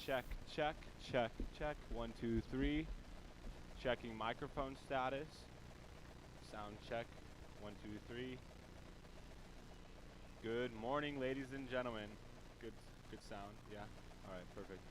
Check, check, check, check. 1, 2, 3. Checking microphone status. Sound check. 1, 2, 3. Good morning, ladies and gentlemen. Good sound. Yeah. All right. Perfect.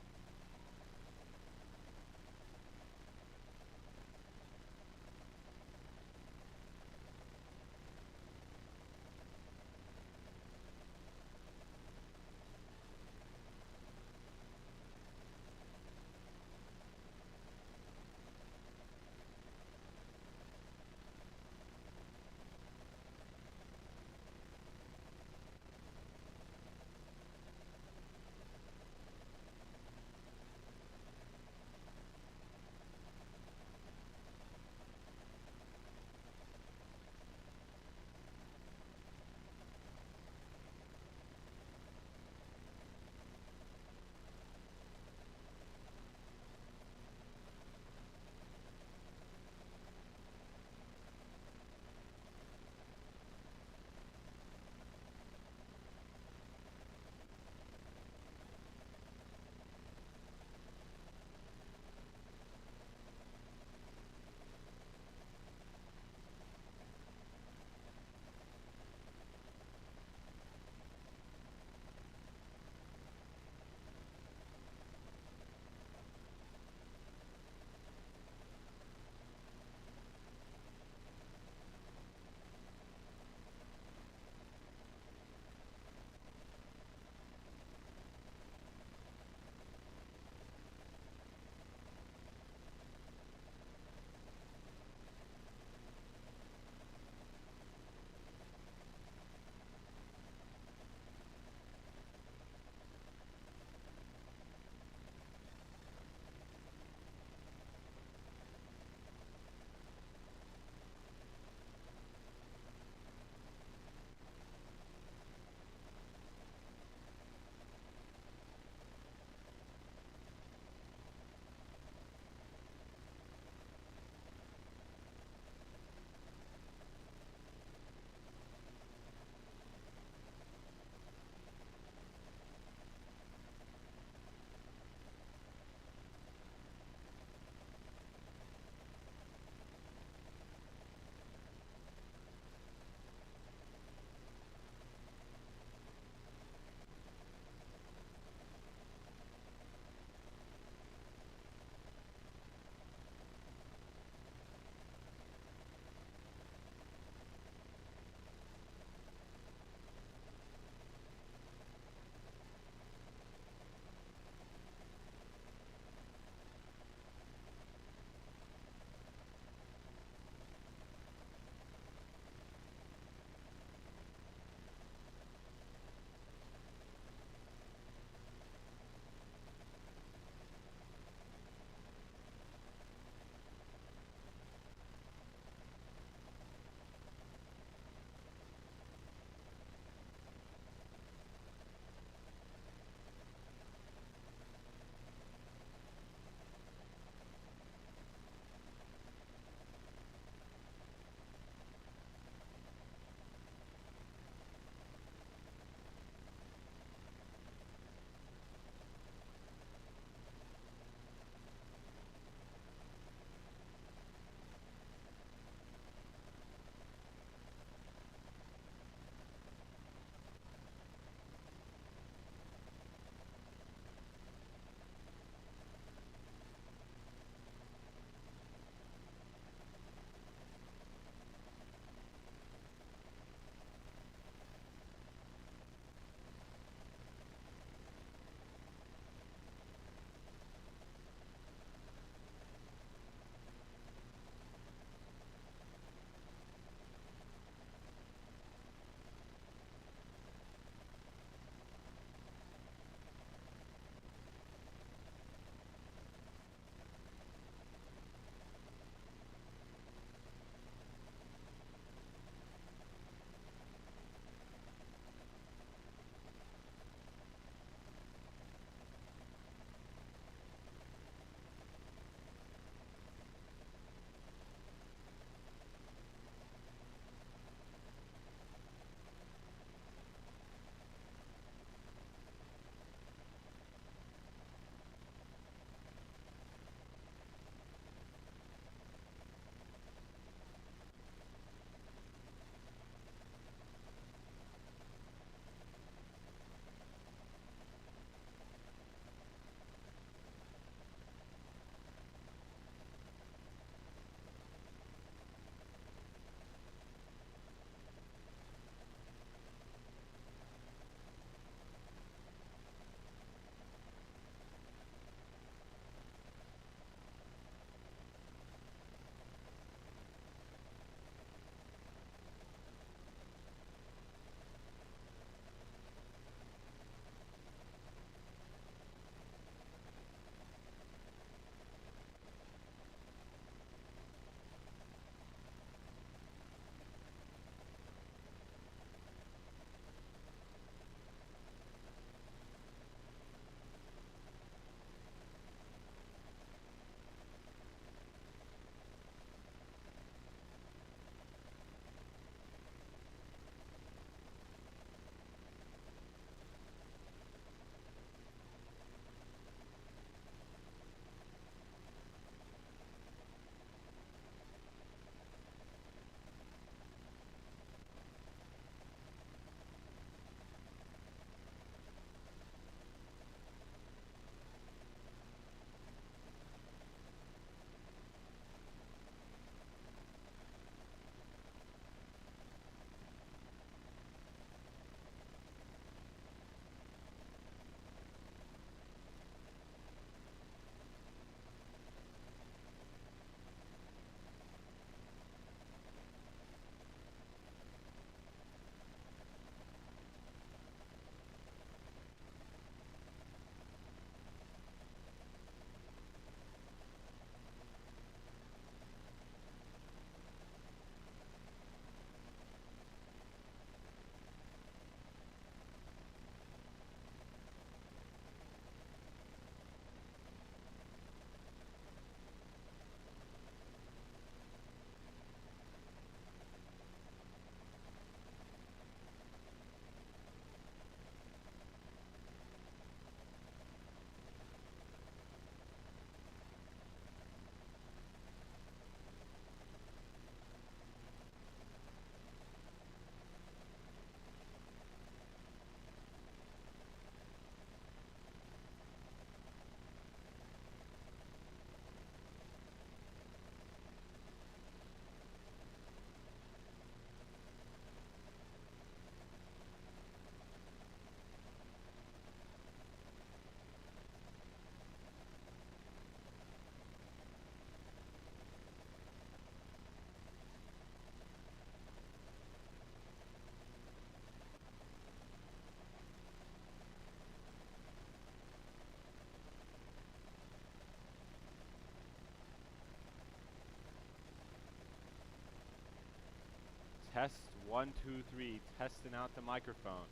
Test 1, 2, 3. Testing out the microphone.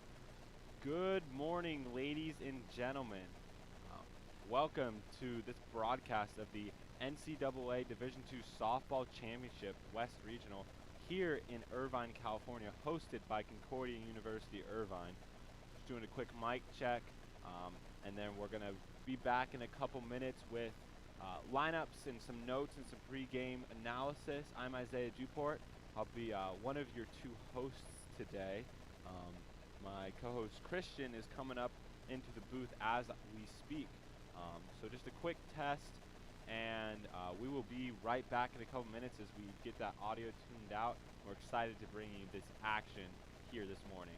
Good morning, ladies and gentlemen. Welcome to this broadcast of the NCAA Division II Softball Championship West Regional here in Irvine, California, hosted by Concordia University, Irvine. Just doing a quick mic check, and then we're going to be back in a couple minutes with lineups and some notes and some pregame analysis. I'm Isaiah Duport. I'll be one of your two hosts today. My co-host Christian is coming up into the booth as we speak. So just a quick test, and we will be right back in a couple minutes as we get that audio tuned out. We're excited to bring you this action here this morning.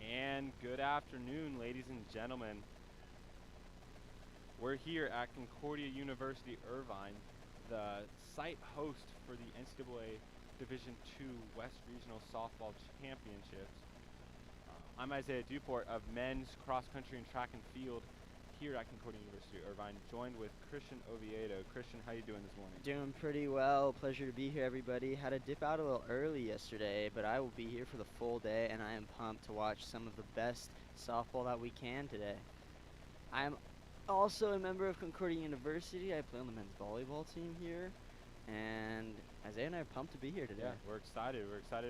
And good afternoon, ladies and gentlemen. We're here at Concordia University, Irvine, the site host for the NCAA Division II West Regional Softball Championships. I'm Isaiah Duport of men's cross country and track and field here at Concordia University, Irvine, joined with Christian Oviedo. Christian, how you doing this morning? Doing pretty well. Pleasure to be here, everybody. Had to dip out a little early yesterday, but I will be here for the full day, and I am pumped to watch some of the best softball that we can today. I am also a member of Concordia University. I play on the men's volleyball team here, and Isaiah and I are pumped to be here today. Yeah, we're excited,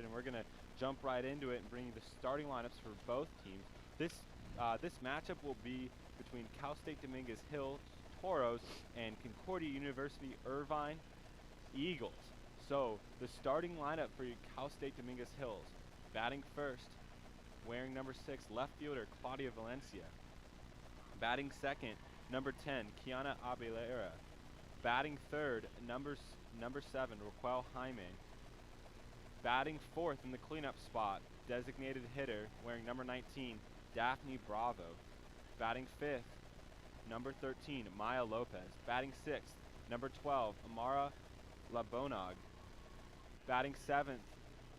and we're going to jump right into it and bring you the starting lineups for both teams. This matchup will be between Cal State Dominguez Hills Toros and Concordia University Irvine Eagles. So the starting lineup for Cal State Dominguez Hills: batting first, wearing number 6, left fielder Claudia Valencia. Batting second, number 10, Kiana Abelera. Batting third, number 7, Raquel Jaime. Batting fourth in the cleanup spot, designated hitter wearing number 19, Daphne Bravo. Batting fifth, number 13, Maya Lopez. Batting sixth, number 12, Amara Labonog. Batting seventh,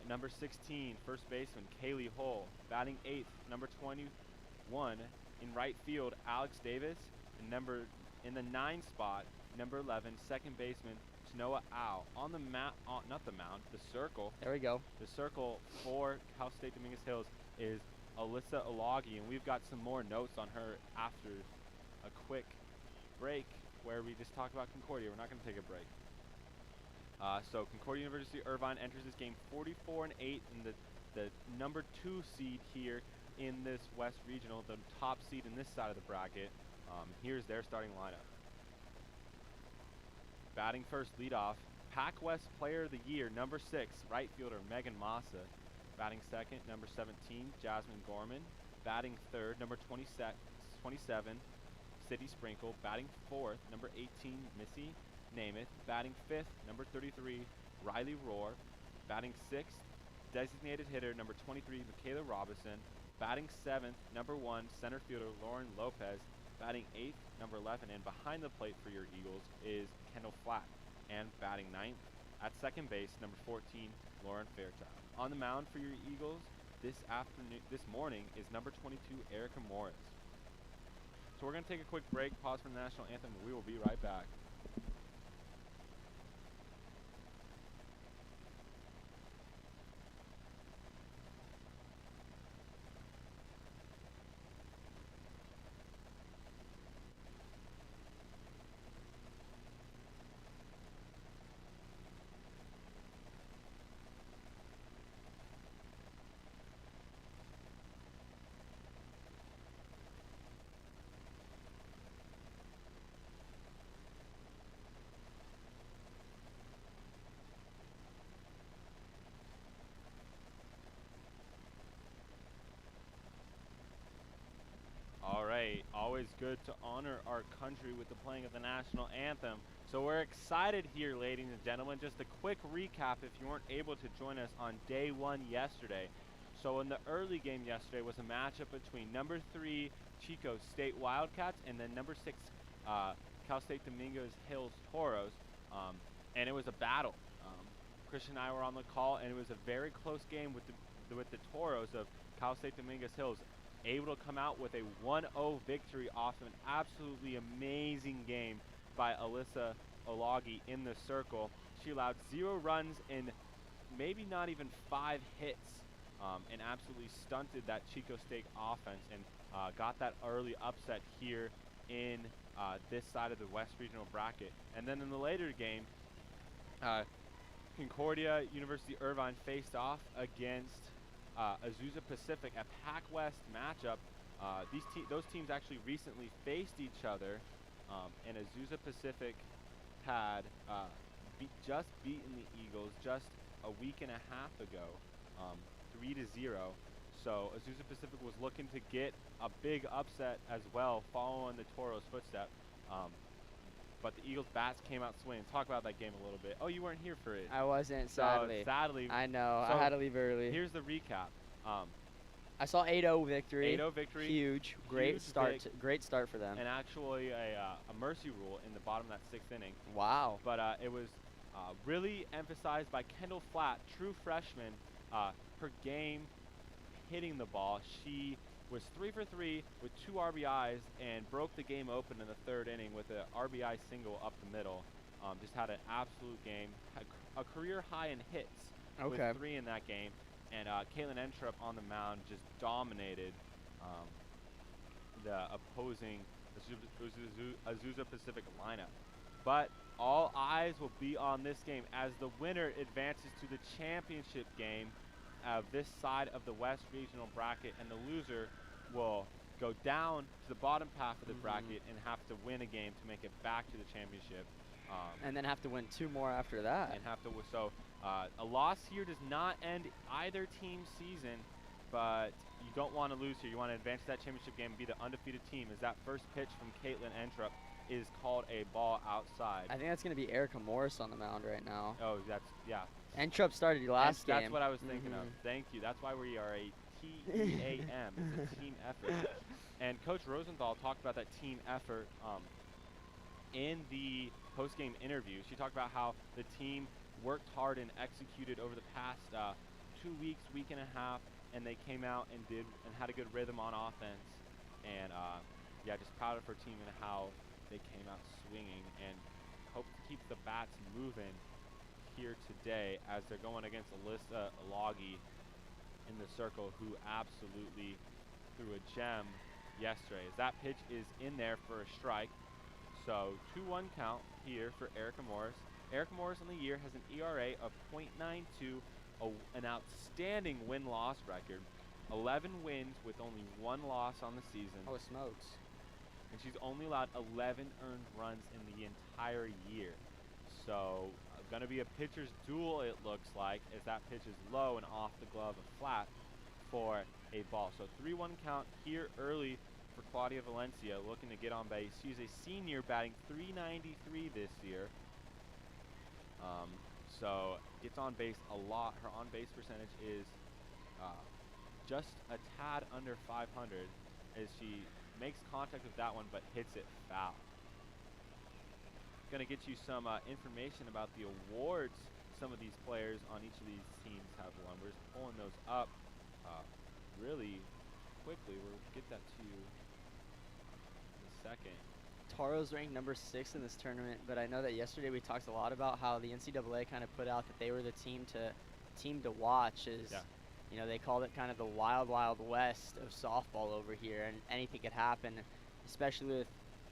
number 16, first baseman, Kaylee Hull. Batting eighth, number 21, in right field, Alex Davis. And in the 9 spot, number 11, second baseman, Tanoa Au. On the not the mound, the circle. There we go. The circle for Cal State Dominguez Hills is Alyssa Olagi, and we've got some more notes on her after a quick break where we just talk about Concordia. We're not going to take a break. So Concordia University Irvine enters this game 44-8 in the number 2 seed here in this West Regional, the top seed in this side of the bracket. Here's their starting lineup. Batting first, leadoff, Pac-West Player of the Year, number 6, right fielder Megan Massa. Batting second, number 17, Jasmine Gorman. Batting third, number 27, City Sprinkle. Batting fourth, number 18, Missy Namath. Batting fifth, number 33, Riley Rohr. Batting sixth, designated hitter, number 23, Michaela Robinson. Batting seventh, number 1, center fielder Lauren Lopez. Batting eighth, number 11, and behind the plate for your Eagles is Kendall Flatt. And batting ninth, at second base, number 14, Lauren Fairchild. On the mound for your Eagles this morning is number 22, Erica Morris. So we're going to take a quick break, pause for the national anthem, and we will be right back. All right, always good to honor our country with the playing of the national anthem. So we're excited here, ladies and gentlemen. Just a quick recap if you weren't able to join us on day 1 yesterday. So in the early game yesterday was a matchup between number 3 Chico State Wildcats and then number 6 Cal State Dominguez Hills Toros, and it was a battle. Christian and I were on the call, and it was a very close game with the Toros of Cal State Dominguez Hills, able to come out with a 1-0 victory off an absolutely amazing game by Alyssa Olagi in the circle. She allowed 0 runs in maybe not even 5 hits, and absolutely stunted that Chico State offense and got that early upset here in this side of the West Regional bracket. And then in the later game, Concordia University Irvine faced off against Azusa Pacific, a Pac-West matchup. Those teams actually recently faced each other, and Azusa Pacific had just beaten the Eagles just a week and a half ago, 3-0. So Azusa Pacific was looking to get a big upset as well, following the Toros' footstep. But the Eagles' bats came out swinging. Talk about that game a little bit. Oh, you weren't here for it. I wasn't, sadly. So, sadly. I know. So I had to leave early. Here's the recap. I saw 8-0 victory. 8-0 victory. Huge. Great Huge start. Great start for them. And actually a mercy rule in the bottom of that 6th inning. Wow. But it was really emphasized by Kendall Flatt, true freshman, per game hitting the ball. She was 3 for 3 with 2 RBIs and broke the game open in the 3rd inning with an RBI single up the middle. Just had an absolute game. Had a career high in hits with 3 in that game. And Caitlin Entrup on the mound just dominated the opposing Azusa Pacific lineup. But all eyes will be on this game as the winner advances to the championship game of this side of the West Regional bracket, and the loser will go down to the bottom half of the bracket and have to win a game to make it back to the championship. And then have to win 2 more after that. And have to a loss here does not end either team's season, but you don't want to lose here. You want to advance to that championship game and be the undefeated team, as that first pitch from Caitlin Entrup is called a ball outside. I think that's going to be Erica Morris on the mound right now. Oh, yeah. And Trupp started your last game. That's what I was thinking of. Thank you. That's why we are a TEAM. It's a team effort. And Coach Rosenthal talked about that team effort in the post-game interview. She talked about how the team worked hard and executed over the past 2 weeks, week and a half, and they came out and had a good rhythm on offense. And yeah, just proud of her team and how they came out swinging, and hope to keep the bats moving here today as they're going against Alyssa Olagi in the circle, who absolutely threw a gem yesterday. As that pitch is in there for a strike. So 2-1 count here for Erica Morris. Erica Morris on the year has an ERA of .92, an outstanding win-loss record. 11 wins with only 1 loss on the season. Oh, smokes. And she's only allowed 11 earned runs in the entire year. So going to be a pitcher's duel, it looks like, as that pitch is low and off the glove of Flatt for a ball. So 3-1 count here early for Claudia Valencia, looking to get on base. She's a senior, batting .393 this year. So gets on base a lot. Her on-base percentage is just a tad under 500 as she makes contact with that one but hits it foul. Going to get you some information about the awards some of these players on each of these teams have won. We're just pulling those up really quickly. We'll get that to you in a second. Toro's ranked number 6 in this tournament, but I know that yesterday we talked a lot about how the NCAA kind of put out that they were the team to watch. You know, they called it kind of the wild, wild west of softball over here, and anything could happen, especially with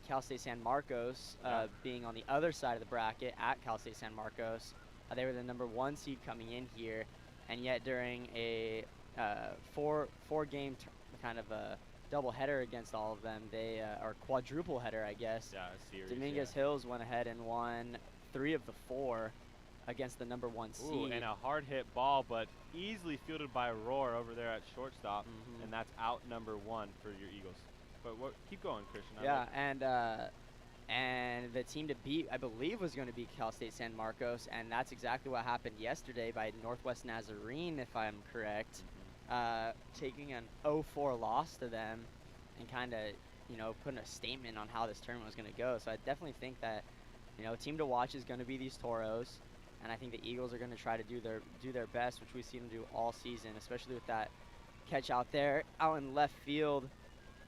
Cal State San Marcos being on the other side of the bracket at Cal State San Marcos. They were the number 1 seed coming in here, and yet during a four-game kind of a double header against all of them, or quadruple header, I guess. Yeah, a series. Dominguez Hills went ahead and won 3 of the 4 against the number 1 seed. Ooh, and a hard hit ball, but easily fielded by Aurora over there at shortstop, and that's out number 1 for your Eagles. But keep going, Christian. Yeah, and the team to beat, I believe, was going to be Cal State San Marcos, and that's exactly what happened yesterday by Northwest Nazarene, if I'm correct, taking an 0-4 loss to them and kind of, you know, putting a statement on how this tournament was going to go. So I definitely think that, you know, team to watch is going to be these Toros, and I think the Eagles are going to try to do their best, which we've seen them do all season, especially with that catch out there out in left field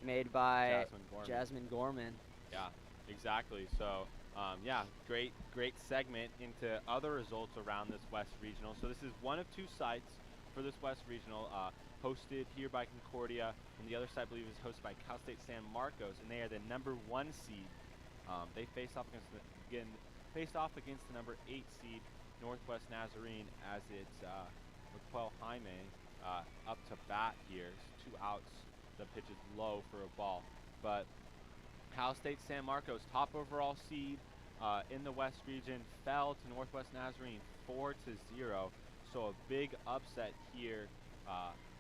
made by Jasmine Gorman. Yeah, exactly. So, yeah, great segment into other results around this West Regional. So this is one of 2 sites for this West Regional, hosted here by Concordia, and the other site, I believe, is hosted by Cal State San Marcos, and they are the number 1 seed. They face off against the number 8 seed Northwest Nazarene, as it's Raquel Jaime up to bat here. 2 outs. The pitch is low for a ball. But Cal State San Marcos, top overall seed in the West region, fell to Northwest Nazarene 4-0. So a big upset here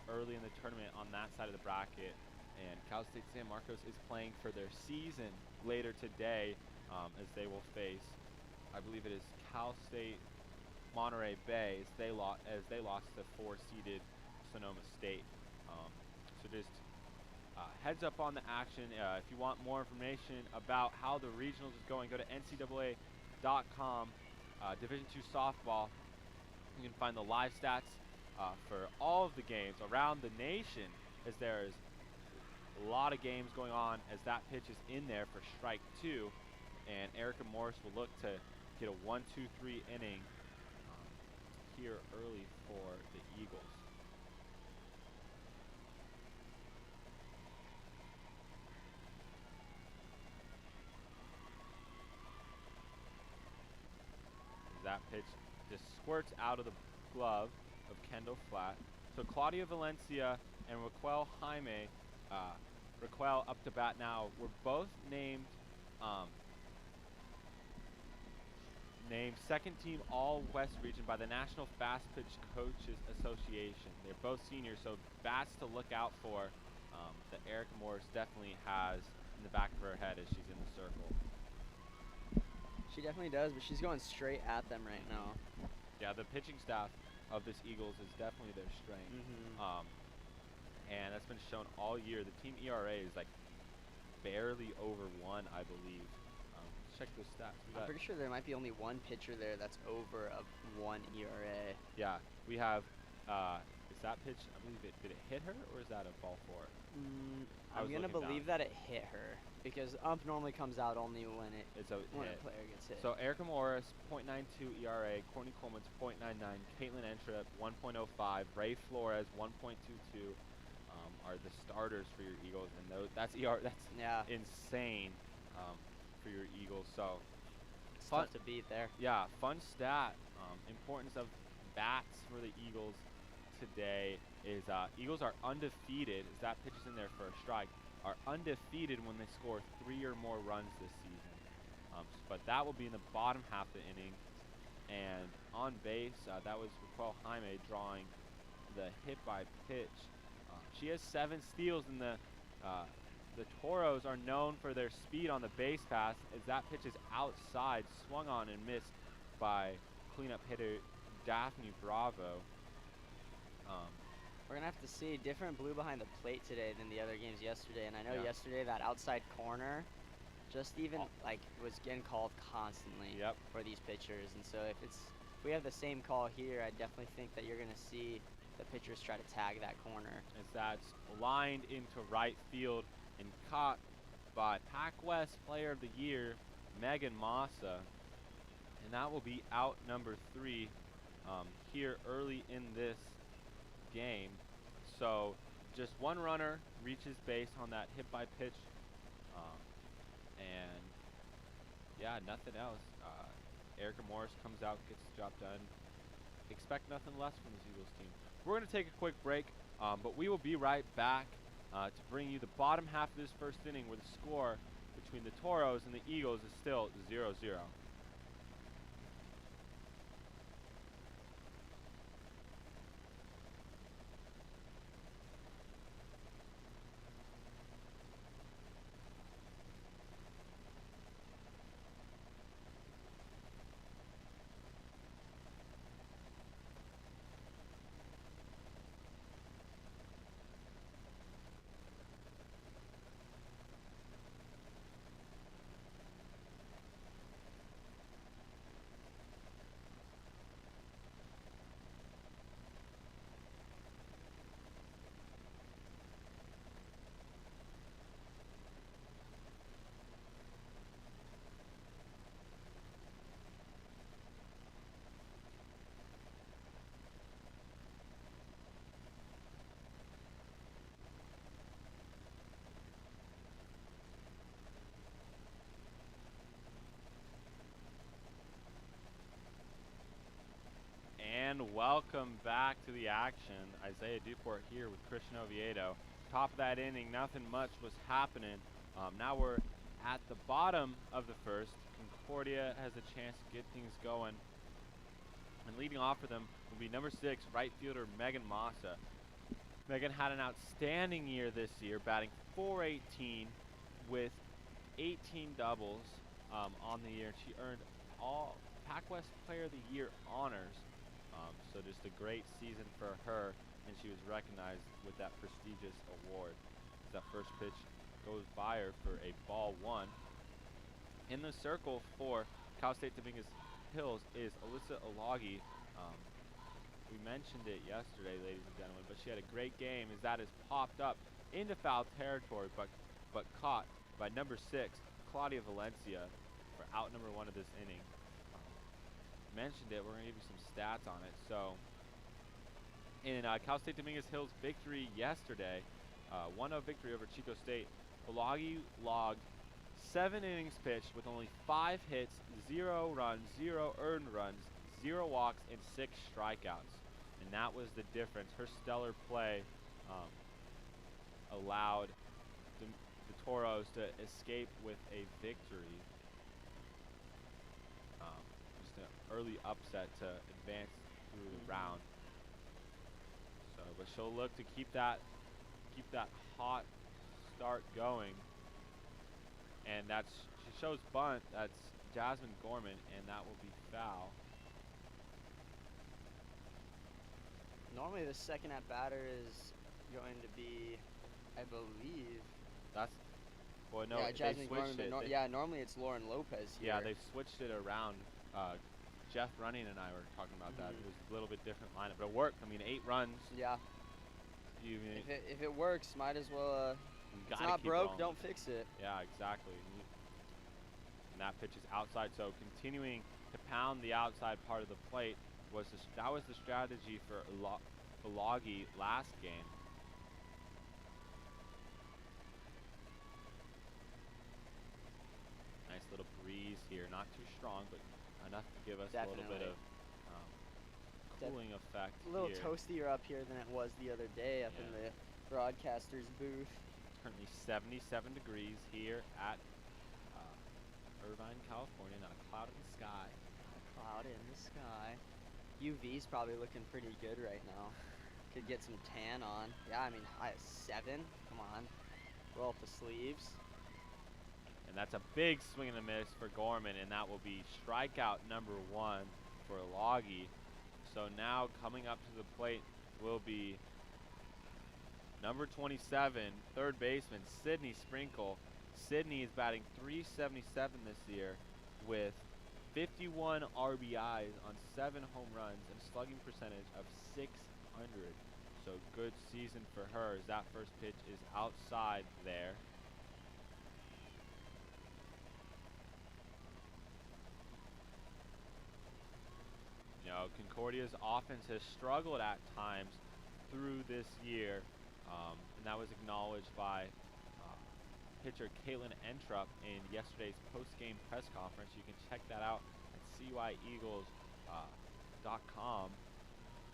early in the tournament on that side of the bracket. And Cal State San Marcos is playing for their season later today as they will face, I believe it is Cal State Monterey Bay, as they lost to 4-seeded Sonoma State. So just heads up on the action. If you want more information about how the regionals is going, go to ncaa.com, Division II softball. You can find the live stats for all of the games around the nation, as there is a lot of games going on as that pitch is in there for strike 2, and Erica Morris will look to get a 1-2-3 inning here early for the Eagles. That pitch just squirts out of the glove of Kendall Flatt. So Claudia Valencia and Raquel Jaime, Raquel up to bat now, were both named second team All-West region by the National Fast Pitch Coaches Association. They're both seniors, so bats to look out for that Erica Morris definitely has in the back of her head as she's in the circle. She definitely does, but she's going straight at them right now. Yeah, the pitching staff of this Eagles is definitely their strength. Mm-hmm. And that's been shown all year. The team ERA is like barely over 1, I believe. Let's check those stats. I'm pretty sure there might be only one pitcher there that's over a 1 ERA. Yeah, we have. Is that pitch? I believe it. Did it hit her, or is that a ball four? I'm gonna believe that it hit her because ump normally comes out only when a player gets hit. So Erica Morris, .92 ERA, Courtney Coleman's .99, Caitlin Entrep 1.05, Ray Flores 1.22 are the starters for your Eagles, and that's insane for your Eagles. So it's tough to beat there. Yeah, fun stat. Importance of bats for the Eagles today is Eagles are undefeated, as that pitch is in there for a strike, are undefeated when they score 3 or more runs this season. But that will be in the bottom half of the inning. And on base, that was Raquel Jaime drawing the hit by pitch. She has 7 steals, and the Toros are known for their speed on the base pass, as that pitch is outside, swung on and missed by cleanup hitter Daphne Bravo. We're going to have to see different blue behind the plate today than the other games yesterday. And I know yesterday that outside corner just even was getting called constantly for these pitchers. And so if we have the same call here, I definitely think that you're going to see the pitchers try to tag that corner. As that's lined into right field and caught by Pac West Player of the Year, Megan Massa. And that will be out number 3 here early in this game. So just one runner reaches base on that hit by pitch, and yeah, nothing else. Erica Morris comes out, gets the job done. Expect nothing less from this Eagles team. We're going to take a quick break, but we will be right back to bring you the bottom half of this first inning, where the score between the Toros and the Eagles is still 0-0. And welcome back to the action. Isaiah Duport here with Christian Oviedo. Top of that inning, nothing much was happening. Now we're at the bottom of the first. Concordia has a chance to get things going. And leading off for them will be number 6, right fielder Megan Massa. Megan had an outstanding year this year, batting .418 with 18 doubles on the year. She earned all Pac West Player of the Year honors. So just a great season for her, and she was recognized with that prestigious award. That first pitch goes by her for a ball 1. In the circle for Cal State Dominguez Hills is Alyssa Olagi. We mentioned it yesterday, ladies and gentlemen, but she had a great game as that is popped up into foul territory, but caught by number 6, Claudia Valencia, for out number 1 of this inning. Mentioned it, we're going to give you some stats on it. So in Cal State Dominguez Hills' victory yesterday, 1-0 victory over Chico State, Olagi logged 7 innings pitched with only 5 hits, 0 runs, 0 earned runs, 0 walks, and 6 strikeouts. And that was the difference. Her stellar play allowed the Toros to escape with a victory. Early upset to advance through the round. So, but she'll look to keep that hot start going. And she shows bunt. That's Jasmine Gorman, and that will be foul. Normally the second at batter is going to be, I believe. That's, well, no, Yeah, they Jasmine Gorman, switched but it. yeah, normally it's Lauren Lopez here. Yeah, they switched it around. Jeff Running and I were talking about that. It was a little bit different lineup, but it worked. I mean, 8 runs. Yeah. If it works, might as well. It's not broke, don't fix it. Yeah, exactly. And that pitch is outside, so continuing to pound the outside part of the plate that was the strategy for Olagi last game. Nice little breeze here, not too strong, but enough to give us a little bit of cooling effect. A little toastier up here than it was the other day up in the broadcaster's booth. Currently 77 degrees here at Irvine, California. Not a cloud in the sky. Not a cloud in the sky. UV's probably looking pretty good right now. Could get some tan on. Yeah, I mean, high at 7. Come on. Roll up the sleeves. And that's a big swing and a miss for Gorman, and that will be strikeout number 1 for Olagi. So now coming up to the plate will be number 27, third baseman, Sydney Sprinkle. Sydney is batting .377 this year with 51 RBIs on 7 home runs and a slugging percentage of .600. So good season for her as that first pitch is outside there. You know, Concordia's offense has struggled at times through this year, and that was acknowledged by pitcher Caitlin Entrup in yesterday's post-game press conference. You can check that out at CUIEagles.com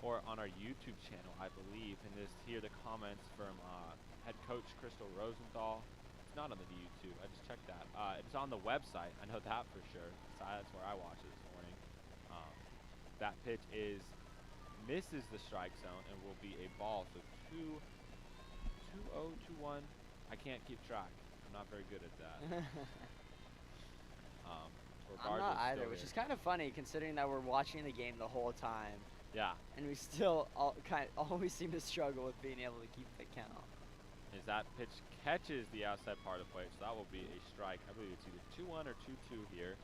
or on our YouTube channel, I believe, and just hear the comments from head coach Crystal Rosenthal. It's not on the YouTube. I just checked that. It's on the website. I know that for sure. That's where I watched it this morning. That pitch misses the strike zone and will be a ball. So 2-0, 2-1. I can't keep track. I'm not very good at that. I'm not either, which is kind of funny considering that we're watching the game the whole time. Yeah. And we still always seem to struggle with being able to keep the count. As that pitch catches the outside part of the plate, so that will be a strike. I believe it's either 2-1 or 2-2 here.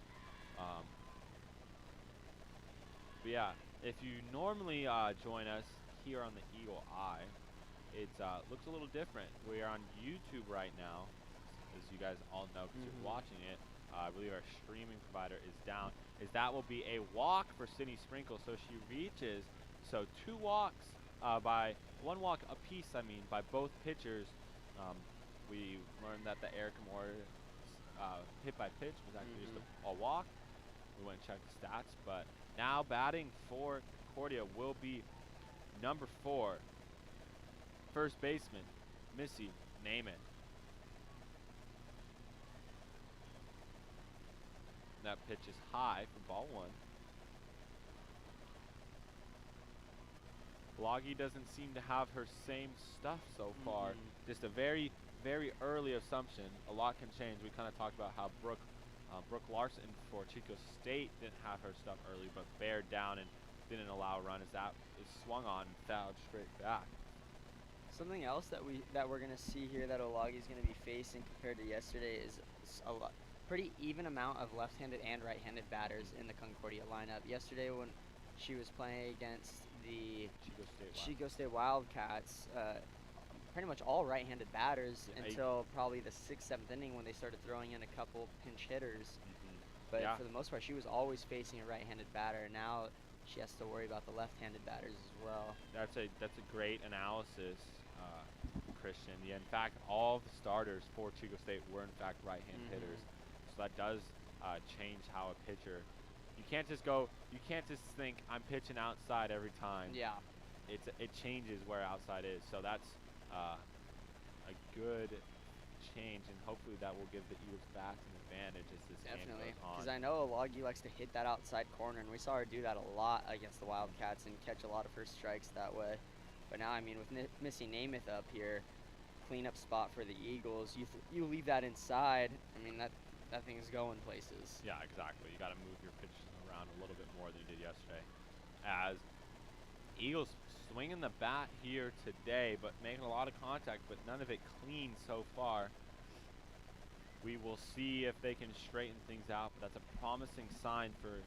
But yeah, if you normally join us here on the Eagle Eye, it looks a little different. We are on YouTube right now, as you guys all know because you're watching it. I believe our streaming provider is down. That will be a walk for Sydney Sprinkle, so she reaches. So 2 walks by 1 walk apiece, by both pitchers. We learned that the Erica Moore hit by pitch was actually just a walk. We went and checked the stats, but now batting for Concordia will be number 4, first baseman, Missy Namath. That pitch is high for ball 1. Olagi doesn't seem to have her same stuff so far. Just a very, very early assumption. A lot can change. We kind of talked about how Brooke Larson for Chico State didn't have her stuff early, but bared down and didn't allow a run as that is swung on and fouled straight back. Something else that we're gonna see here that Olagi's gonna be facing compared to yesterday is a pretty even amount of left-handed and right-handed batters in the Concordia lineup. Yesterday when she was playing against the Chico State Wildcats, pretty much all right-handed batters until probably the 6th, 7th inning when they started throwing in a couple pinch hitters. But for the most part, she was always facing a right-handed batter. Now she has to worry about the left-handed batters as well. That's a great analysis, Christian. Yeah, in fact, all the starters for Chico State were in fact right-hand hitters. So that does change how a pitcher. You can't just think I'm pitching outside every time. Yeah. It changes where outside is. So that's a good change, and hopefully that will give the Eagles bats an advantage as this game goes on. Because I know Olagi likes to hit that outside corner, and we saw her do that a lot against the Wildcats and catch a lot of her strikes that way. But now, with Missy Namath up here, cleanup spot for the Eagles, you leave that inside, that thing is going places. Yeah, exactly. You got to move your pitch around a little bit more than you did yesterday. As Eagles swinging the bat here today, but making a lot of contact, but none of it clean so far. We will see if they can straighten things out, but that's a promising sign for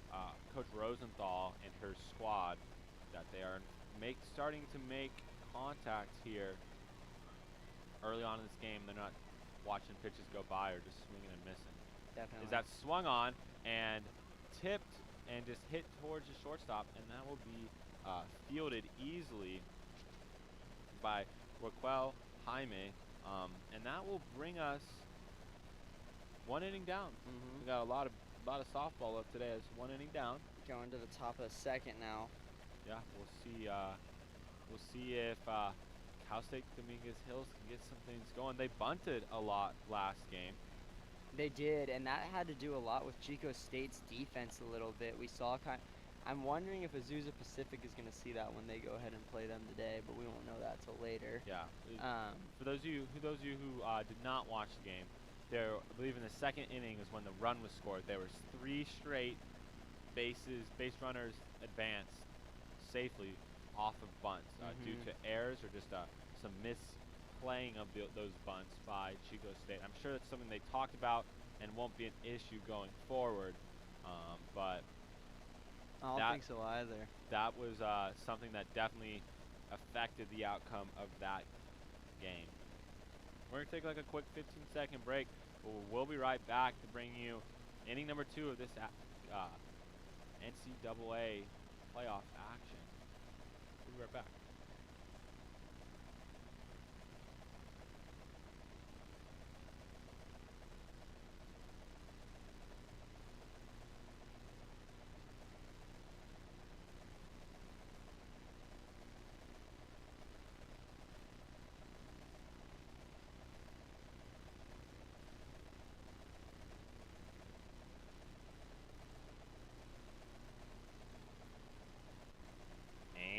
Coach Rosenthal and her squad that they are starting to make contacts here early on in this game. They're not watching pitches go by or just swinging and missing. Definitely. Is that swung on and tipped and just hit towards the shortstop, and that will be fielded easily by Raquel Jaime, and that will bring us 1 inning down. We got a lot of softball up today. It's 1 inning down. Going to the top of the second now. Yeah, we'll see. We'll see if Cal State Dominguez Hills can get some things going. They bunted a lot last game. They did, and that had to do a lot with Chico State's defense a little bit. We saw I'm wondering if Azusa Pacific is going to see that when they go ahead and play them today, but we won't know that till later. Yeah. For those of you who did not watch the game, I believe in the second inning is when the run was scored. There was 3 straight base runners advanced safely off of bunts due to errors or just some misplaying of those bunts by Chico State. I'm sure that's something they talked about and won't be an issue going forward, but I don't think so either. That was something that definitely affected the outcome of that game. We're going to take like a quick 15-second break. We'll be right back to bring you inning number 2 of this NCAA playoff action. We'll be right back.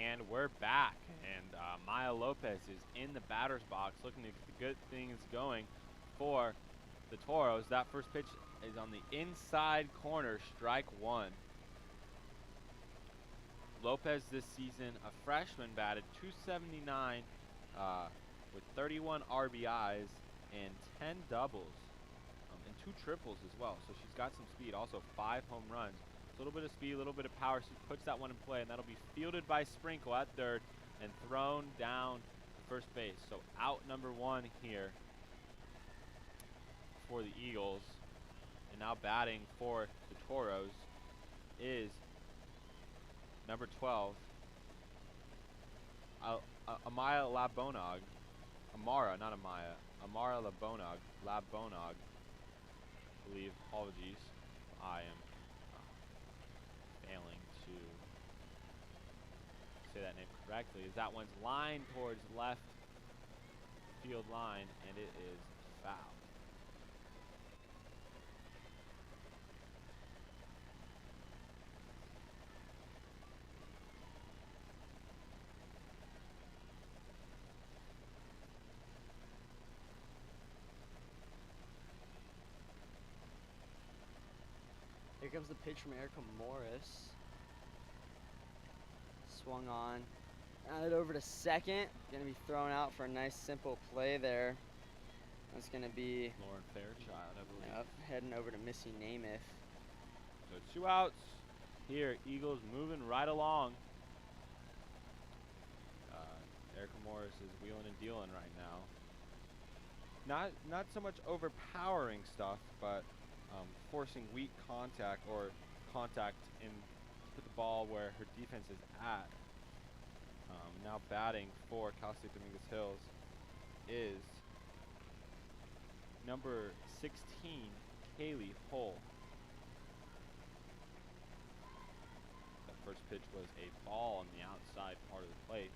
And we're back, and Maya Lopez is in the batter's box looking to get the good things going for the Toros. That first pitch is on the inside corner, strike 1. Lopez this season, a freshman, batted .279 with 31 RBIs and 10 doubles and 2 triples as well. So she's got some speed, also 5 home runs. A little bit of speed, a little bit of power. She puts that one in play, and that'll be fielded by Sprinkle at third and thrown down to first base. So out number 1 here for the Eagles. And now batting for the Toros is number 12, Amaya Labonog. Amara, not Amaya. Amara Labonog. Labonog. I believe. Apologies. I am failing to say that name correctly. As that one's lined towards left field line, and it is foul. Here comes the pitch from Erica Morris. Swung on. Rounded over to second. Gonna be thrown out for a nice simple play there. That's gonna be Lauren Fairchild, I believe. Yep, heading over to Missy Namath. So 2 outs here. Eagles moving right along. Erica Morris is wheeling and dealing right now. Not so much overpowering stuff, but forcing weak contact or contact and put the ball where her defense is at. Now batting for Cal State Dominguez Hills is number 16, Kaylee Hull. That first pitch was a ball on the outside part of the plate.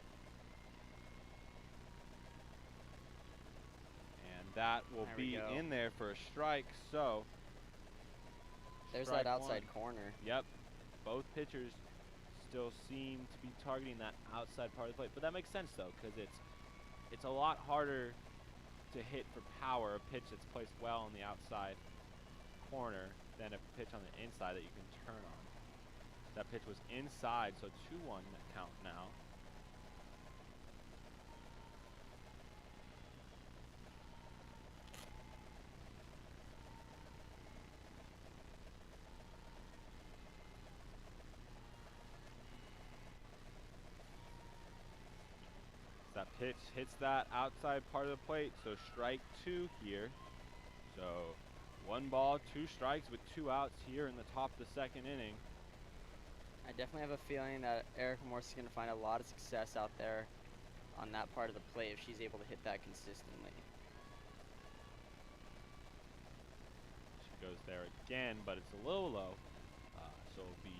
And that will be in there for a strike, so there's that outside corner. Yep. Both pitchers still seem to be targeting that outside part of the plate. But that makes sense, though, because it's a lot harder to hit for power a pitch that's placed well on the outside corner than a pitch on the inside that you can turn on. That pitch was inside, so 2-1 count now. pitch hits that outside part of the plate, so strike 2 here. So 1 ball, 2 strikes with 2 outs here in the top of the second inning. I definitely have a feeling that Erica Morse is going to find a lot of success out there on that part of the plate if she's able to hit that consistently. She goes there again, but it's a little low. So it'll be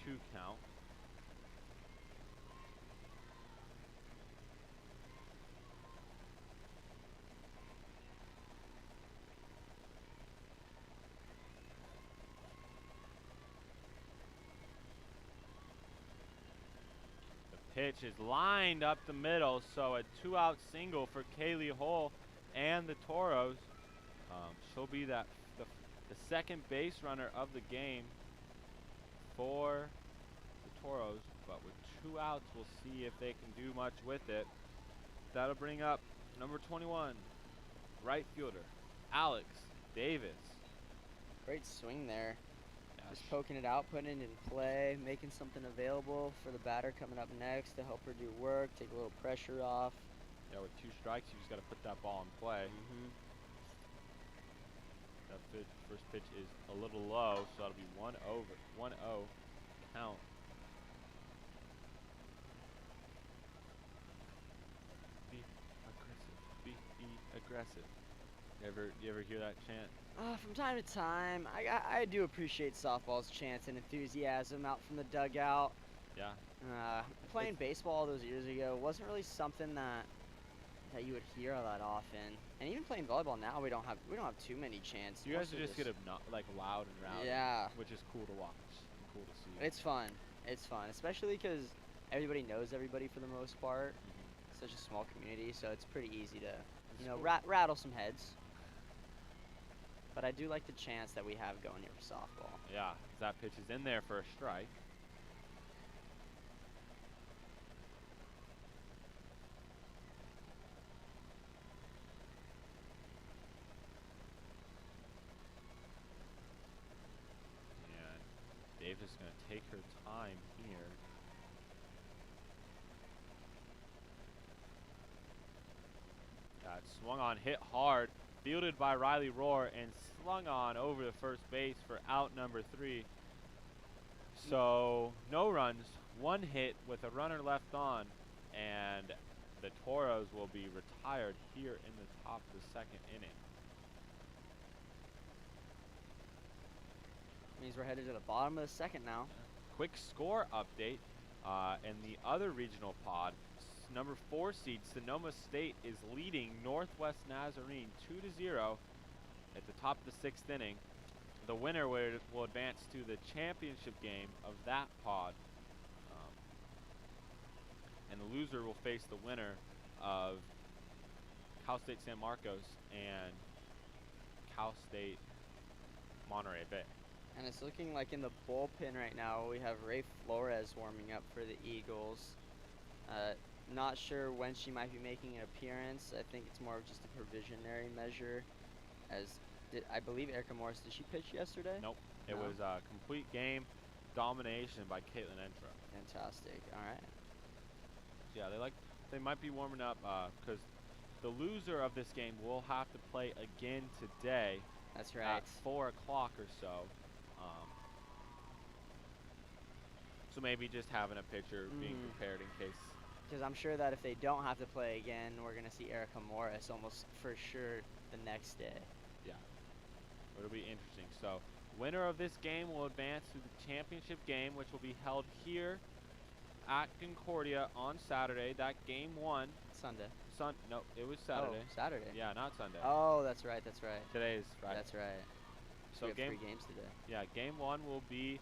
2-2 count. Pitch is lined up the middle, so a 2-out single for Kaylee Hull and the Toros. She'll be the second base runner of the game for the Toros, but with 2 outs, we'll see if they can do much with it. That'll bring up number 21, right fielder, Alex Davis. Great swing there. Just poking it out, putting it in play, making something available for the batter coming up next to help her do work, take a little pressure off. Yeah, with 2 strikes, you just got to put that ball in play. That first pitch is a little low, so that'll be 1-0 count. Be aggressive. Be aggressive. You ever hear that chant? From time to time, I do appreciate softball's chants and enthusiasm out from the dugout. Yeah. Playing baseball all those years ago wasn't really something that you would hear that often. And even playing volleyball now, we don't have too many chants. You guys just get like loud and rowdy. Yeah. Which is cool to watch and cool to see. It's fun. It's fun, especially because everybody knows everybody for the most part. Such a small community, so it's pretty easy to, rattle some heads. But I do like the chance that we have going here for softball. Yeah, that pitch is in there for a strike. And Davis is going to take her time here. Got swung on, hit hard. Fielded by Riley Rohr and slung on over the first base for out number 3. So no runs, 1 hit with a runner left on, and the Toros will be retired here in the top of the second inning. Means we're headed to the bottom of the second now. Quick score update in the other regional pod. Number 4 seed Sonoma State is leading Northwest Nazarene 2-0 at the top of the 6th inning. The winner will advance to the championship game of that pod. And the loser will face the winner of Cal State San Marcos and Cal State Monterey Bay. And it's looking like in the bullpen right now, we have Ray Flores warming up for the Eagles. Not sure when she might be making an appearance. I think it's more of just a provisionary measure. I believe Erica Morris, did she pitch yesterday? Nope. It was a complete game domination by Caitlin Entra. Fantastic. All right. Yeah, they might be warming up because the loser of this game will have to play again today. That's right. At 4 o'clock or so. So maybe just having a pitcher being prepared in case. Because I'm sure that if they don't have to play again, we're going to see Erica Morris almost for sure the next day. Yeah. It'll be interesting. So, winner of this game will advance to the championship game, which will be held here at Concordia on Saturday. That game 1. Sunday. No, it was Saturday. Oh, Saturday. Yeah, not Sunday. Oh, that's right. That's right. Today is Friday. That's right. So we have 3 games today. Yeah, game 1 will be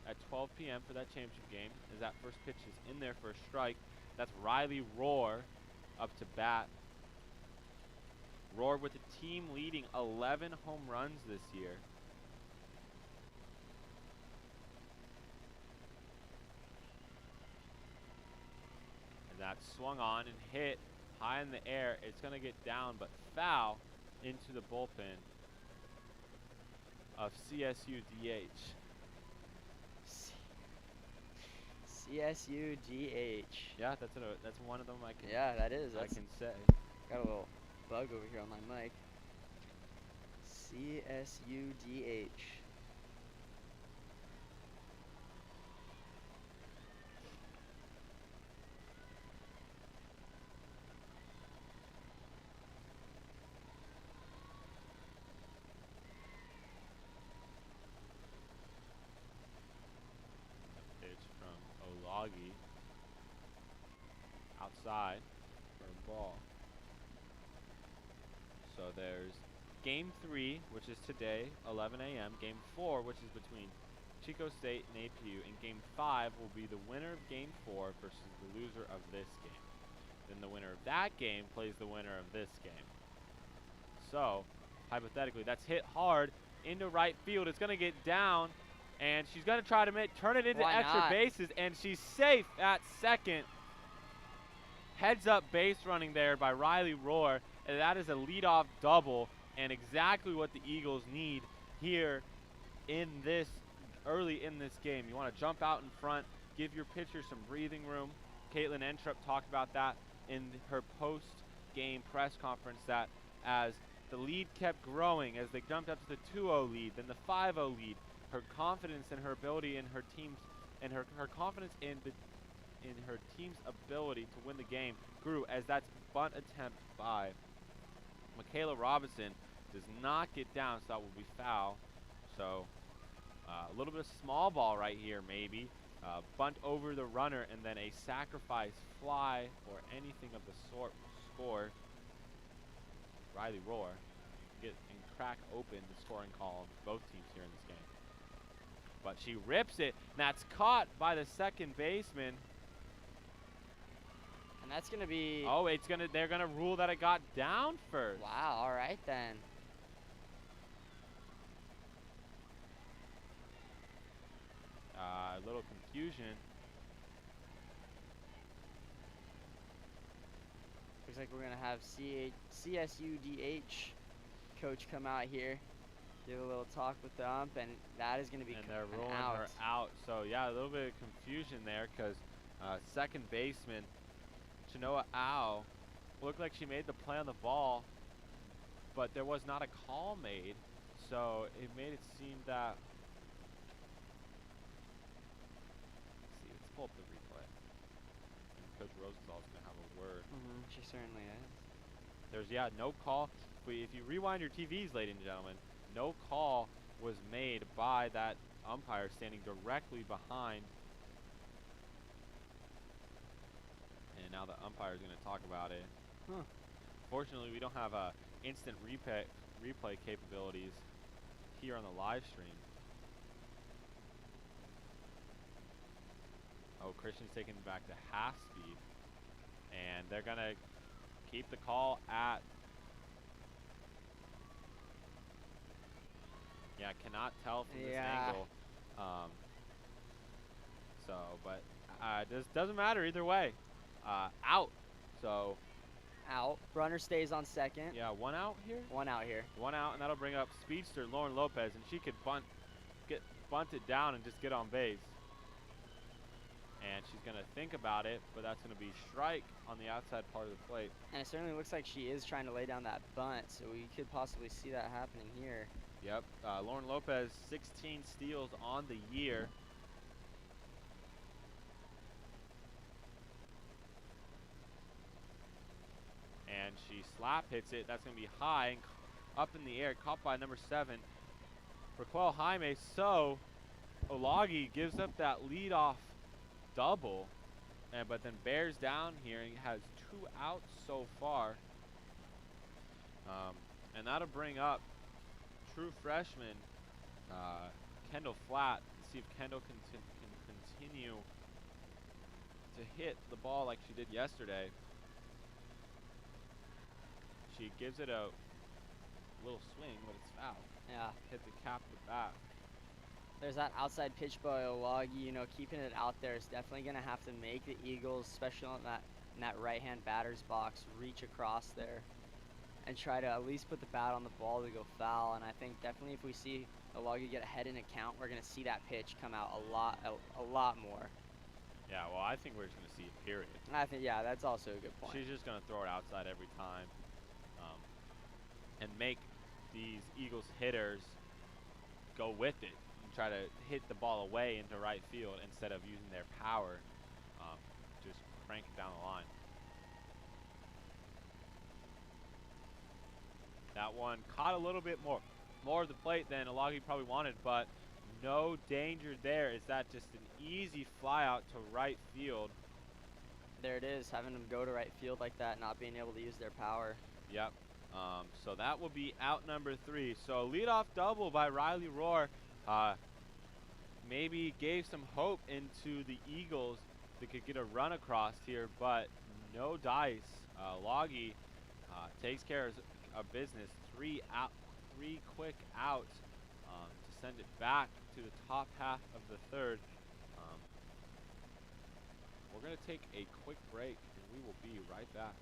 at 12 p.m. for that championship game, as that first pitch is in there for a strike. That's Riley Rohr up to bat. Rohr with the team leading 11 home runs this year. And that's swung on and hit high in the air. It's going to get down, but foul into the bullpen of CSUDH. CSUDH. Yeah, that's one of them I can. Yeah, that is. I That's can say. got a little bug over here on my mic. CSUDH. Pitch from Olagi outside for a ball. So there's Game 3, which is today, 11 a.m. Game 4, which is between Chico State and APU. And Game 5 will be the winner of Game 4 versus the loser of this game. Then the winner of that game plays the winner of this game. So, hypothetically, that's hit hard into right field. It's going to get down, and she's going to try to turn it into Why extra not? bases, and she's safe at second. Heads up base running there by Riley Rohr, and that is a leadoff double, and exactly what the Eagles need here in this early in this game. You want to jump out in front, give your pitcher some breathing room. Caitlin Entrup talked about that in her post-game press conference, that as the lead kept growing, as they jumped up to the 2-0 lead, then the 5-0 lead, her confidence in her ability and her team's, and her confidence in her team's ability to win the game grew, as that's bunt attempt by Michaela Robinson does not get down, so that will be foul. So a little bit of small ball right here, maybe. Bunt over the runner, and then a sacrifice fly or anything of the sort score. Riley Rohr get and crack open the scoring column for both teams here in this game. But she rips it, and that's caught by the second baseman. And that's gonna be. Oh, they're gonna rule that it got down first. Wow. All right then. A little confusion. Looks like we're gonna have CSUDH coach come out here, give a little talk with the ump, and that is gonna be And they're an ruling out. her out. So yeah, a little bit of confusion there, because second baseman Chenoa Au looked like she made the play on the ball, but there was not a call made. So it made it seem that. Let's pull up the replay. And Coach Rosenthal's gonna have a word. She certainly is. There's no call. If you rewind your TVs, ladies and gentlemen, no call was made by that umpire standing directly behind. And now the umpire is going to talk about it. Huh. Fortunately, we don't have instant replay capabilities here on the live stream. Oh, Christian's taking it back to half speed. And they're going to keep the call at. Yeah, cannot tell from this angle. But this doesn't matter either way. Out. So. Out. Runner stays on second. Yeah, one out here? One out here. One out, and that'll bring up speedster Lauren Lopez, and she could bunt it down and just get on base. And she's going to think about it, but that's going to be strike on the outside part of the plate. And it certainly looks like she is trying to lay down that bunt, so we could possibly see that happening here. Yep. Lauren Lopez, 16 steals on the year. And she slap hits it. That's going to be high and up in the air, caught by number 7, Raquel Jaime. So Olagi gives up that leadoff double, but then bears down here and has 2 outs so far. And that'll bring up true freshman Kendall Flatt. See if Kendall can continue to hit the ball like she did yesterday. She gives it a little swing, but it's foul. Yeah. Hit the cap of the bat. There's that outside pitch by Olagi. You know, keeping it out there is definitely going to have to make the Eagles, especially in that right-hand batter's box, reach across there and try to at least put the bat on the ball to go foul. And I think definitely if we see Olagi get ahead in a count, we're going to see that pitch come out a lot more. Yeah, well, I think we're just going to see it, period. I think, yeah, that's also a good point. She's just going to throw it outside every time and make these Eagles hitters go with it and try to hit the ball away into right field instead of using their power, just crank it down the line. That one caught a little bit more of the plate than Olagi probably wanted, but no danger there. Is that just an easy fly out to right field? There it is, having them go to right field like that, not being able to use their power. Yep. So that will be out number 3. So leadoff double by Riley Rohr maybe gave some hope into the Eagles that could get a run across here, but no dice. Olagi takes care of business. 3 quick outs to send it back to the top half of the third. We're going to take a quick break, and we will be right back.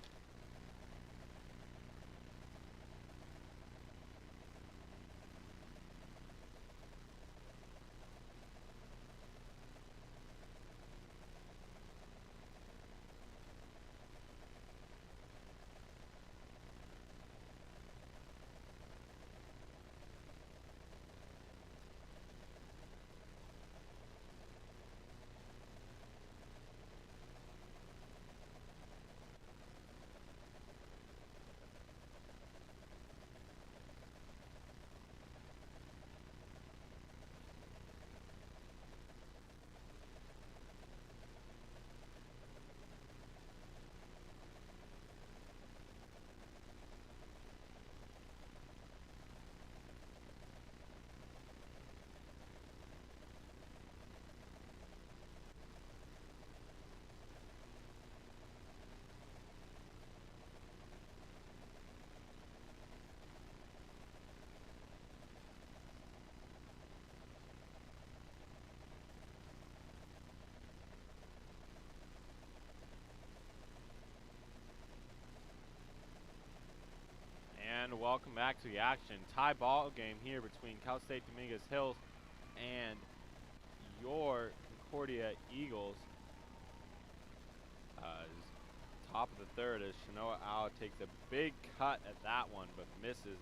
And welcome back to the action. Tie ball game here between Cal State Dominguez Hills and your Concordia Eagles. Top of the third as Shanoa Ao takes a big cut at that one, but misses.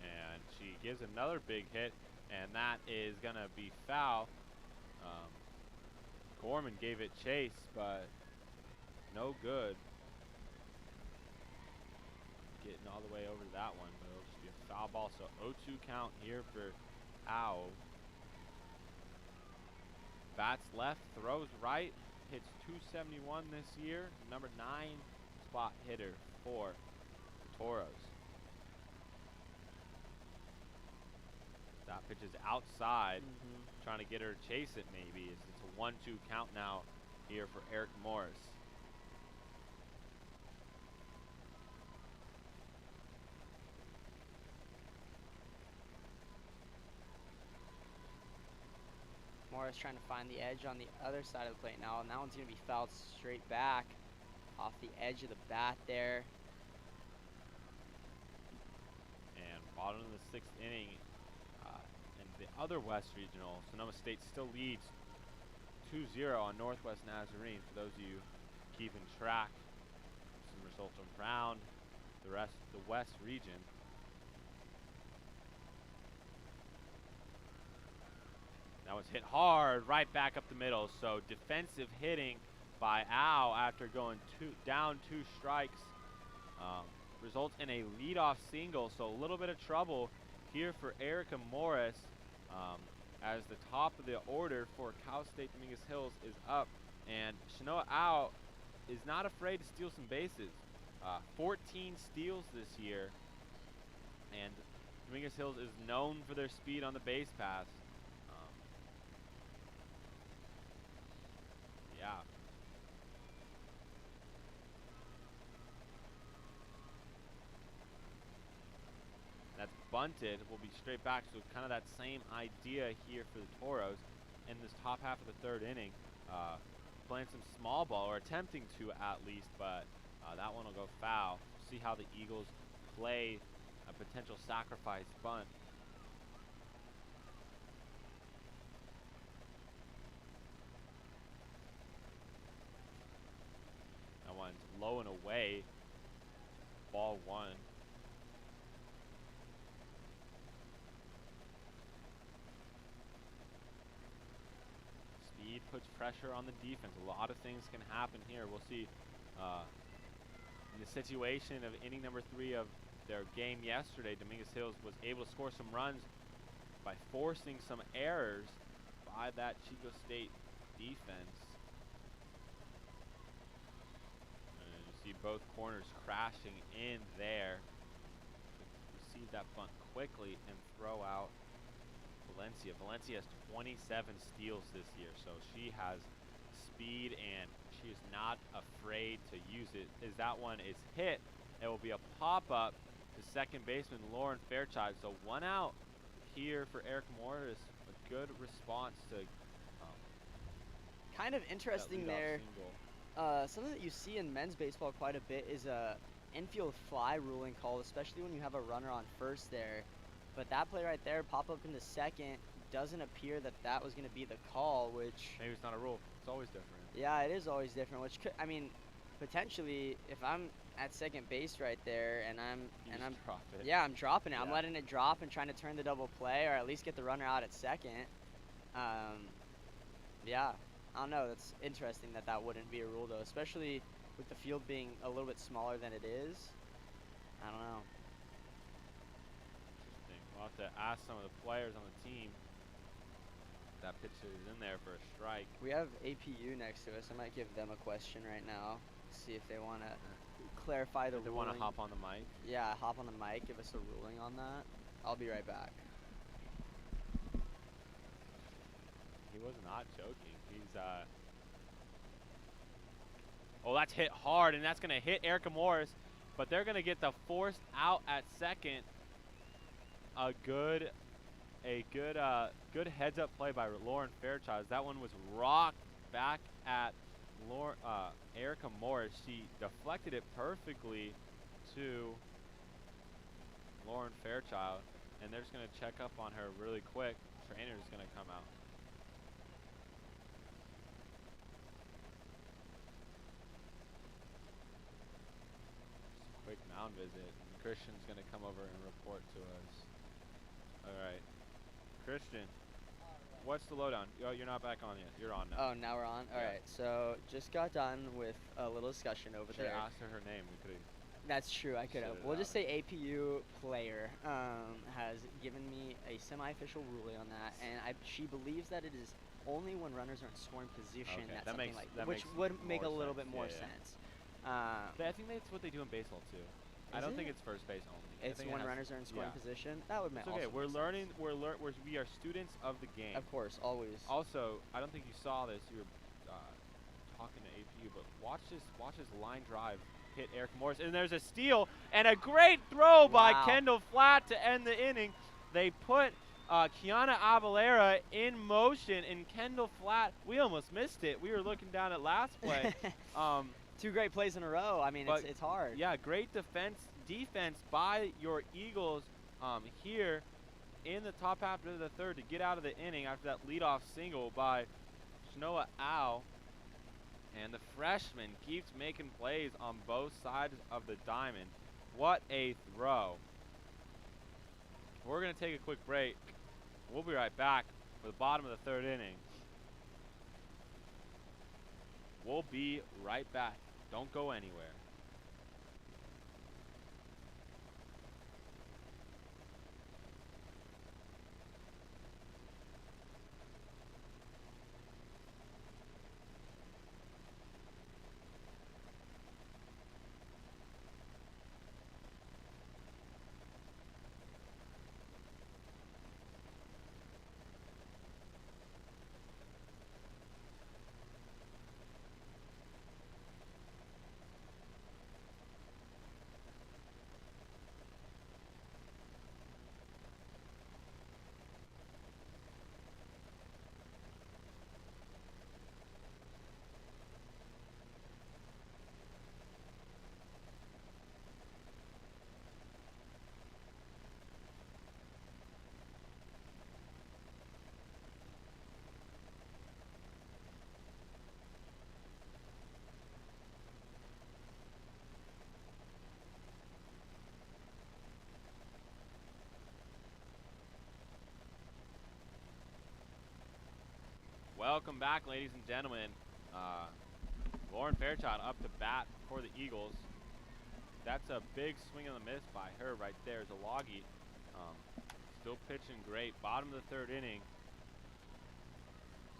And she gives another big hit, and that is going to be foul. Gorman gave it chase, but no good. Getting all the way over to that one, but it'll just be a foul ball. So 0-2 count here for Ao. Bats left, throws right, hits 271 this year. Number 9 spot hitter for the Toros. That pitch is outside, trying to get her to chase it maybe. It's a 1-2 count now here for Eric Morris. Morris trying to find the edge on the other side of the plate now, and that one's going to be fouled straight back off the edge of the bat there. And bottom of the 6th inning, in the other West Regional, Sonoma State still leads 2-0 on Northwest Nazarene. For those of you keeping track, some results around the rest of the West region. That was hit hard, right back up the middle. So defensive hitting by Ao after going down 2 strikes results in a leadoff single. So a little bit of trouble here for Erica Morris as the top of the order for Cal State Dominguez Hills is up. And Shanoa Ao is not afraid to steal some bases. 14 steals this year. And Dominguez Hills is known for their speed on the base pass. Yeah. That's bunted. Will be straight back. So kind of that same idea here for the Toros in this top half of the 3rd inning. playing some small ball, or attempting to at least, but that one will go foul. See how the Eagles play a potential sacrifice bunt. That one's low and away. Ball one. Speed puts pressure on the defense. A lot of things can happen here. We'll see in the situation of inning number 3 of their game yesterday, Dominguez Hills was able to score some runs by forcing some errors by that Chico State defense. And you see both corners crashing in there. Receive that bunt quickly and throw out Valencia. Valencia has 27 steals this year, so she has speed and she is not afraid to use it. As that one is hit, it will be a pop-up to second baseman Lauren Fairchild. So 1 out here for Eric Morris. A good response to kind of interesting there. Something that you see in men's baseball quite a bit is a infield fly ruling call, especially when you have a runner on first there. But that play right there, pop up into second, doesn't appear that that was going to be the call, which... Maybe it's not a rule. It's always different. Yeah, it is always different, which could, I mean, potentially, if I'm at second base right there and I'm drop it. Yeah, I'm dropping it. Yeah. I'm letting it drop and trying to turn the double play or at least get the runner out at second. Yeah, I don't know. That's interesting that that wouldn't be a rule, though, especially with the field being a little bit smaller than it is. I don't know. We'll have to ask some of the players on the team. That pitcher is in there for a strike. We have APU next to us. I might give them a question right now. See if they want to clarify the ruling. They want to hop on the mic? Yeah, hop on the mic. Give us a ruling on that. I'll be right back. He was not joking. He's oh, that's hit hard, and that's going to hit Erica Morris. But they're going to get the forced out at second. A good heads-up play by Lauren Fairchild. That one was rocked back at Erica Morris. She deflected it perfectly to Lauren Fairchild, and they're just going to check up on her really quick. Trainer's going to come out. Quick mound visit. Christian's going to come over and report to us. All right. Christian, what's the lowdown? You're not back on yet. You're on now. Oh, now we're on? All right. So just got done with a little discussion over there. Should've asked her name. We could've. That's true. I could have. We'll just say APU player has given me a semi-official ruling on that, and she believes that it is only when runners are in scoring position that something like that, which would make a little bit more sense. I think that's what they do in baseball too. I don't think it's first base only. It's when runners are in scoring position. That would make sense. Okay, we're learning. We are students of the game. Of course, always. Also, I don't think you saw this. You were talking to APU, but watch this line drive hit Eric Morris, and there's a steal and a great throw by Kendall Flatt to end the inning. They put Kiana Avalera in motion, and Kendall Flatt. We almost missed it. We were looking down at last play. 2 great plays in a row. I mean, it's hard. Yeah, great defense by your Eagles here in the top half of the third to get out of the inning after that leadoff single by Shnoa Au. And the freshman keeps making plays on both sides of the diamond. What a throw. We're going to take a quick break. We'll be right back for the bottom of the third inning. We'll be right back. Don't go anywhere. Welcome back, ladies and gentlemen. Lauren Fairchild up to bat for the Eagles. That's a big swing and a miss by her right there. Olagi still pitching great. Bottom of the third inning.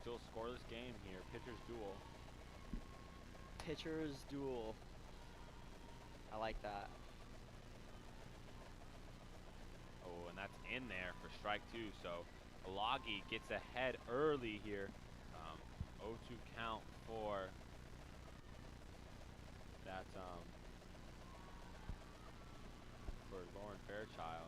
Still scoreless game here. Pitcher's duel. Pitcher's duel. I like that. Oh, and that's in there for strike two. So Olagi gets ahead early here. 0-2 count for that for Lauren Fairchild.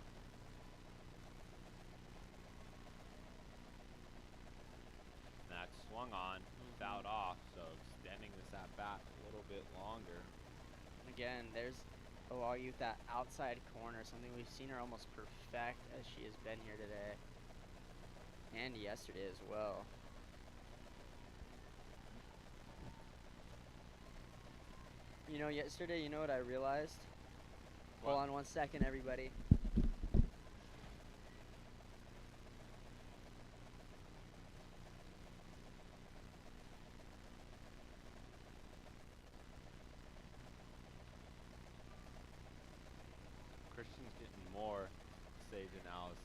And that swung on, fouled off, so extending this at bat a little bit longer. Again, there's Olagi with that outside corner, something we've seen her almost perfect as she has been here today. And yesterday as well. You know, yesterday, you know what I realized? What? Hold on 1 second, everybody. Christian's getting more sage analysis.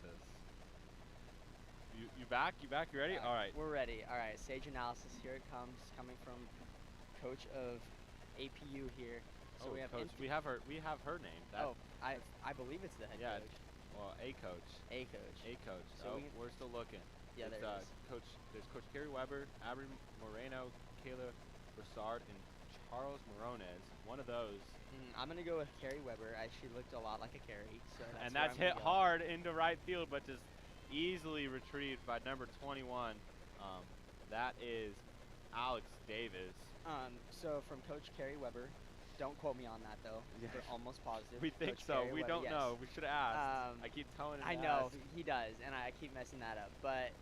You back? You back? You ready? All right. We're ready. All right, sage analysis. Here it comes, coming from coach of APU here. So we have coach. We have her name. I believe it's the head coach. Well, a coach. A coach. A coach. So we're still looking. Yeah, there's, there is. Coach. There's Coach Carrie Weber, Abby Moreno, Kayla Broussard, and Charles Morones. One of those. I'm gonna go with Carrie Weber. She looked a lot like a Carrie. So that's hit hard into right field, but just easily retrieved by number 21. That is Alex Davis. So from Coach Carrie Weber, don't quote me on that though. Yeah. We're almost positive. We think Coach so. Carrie We Weber, don't yes. know. We should have asked. I keep telling him. I know he does, and I keep messing that up. But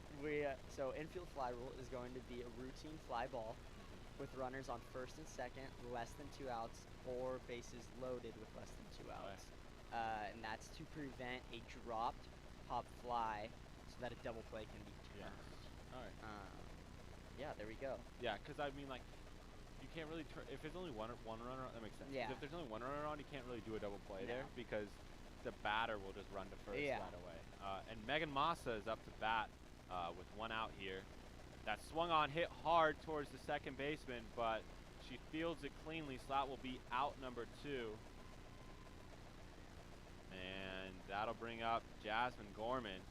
so infield fly rule is going to be a routine fly ball with runners on first and second, less than 2 outs, or bases loaded with less than 2 outs. And that's to prevent a dropped pop fly, so that a double play can be turned. Yes. All right. Yeah, there we go. Yeah, because I mean, like, you can't really turn if there's only one runner on. That makes sense. Yeah. If there's only one runner on, you can't really do a double play No. there because the batter will just run to first Yeah. right away. And Megan Massa is up to bat with 1 out here. That swung on, hit hard towards the second baseman, but she fields it cleanly, so that will be out number 2. And that'll bring up Jasmine Gorman.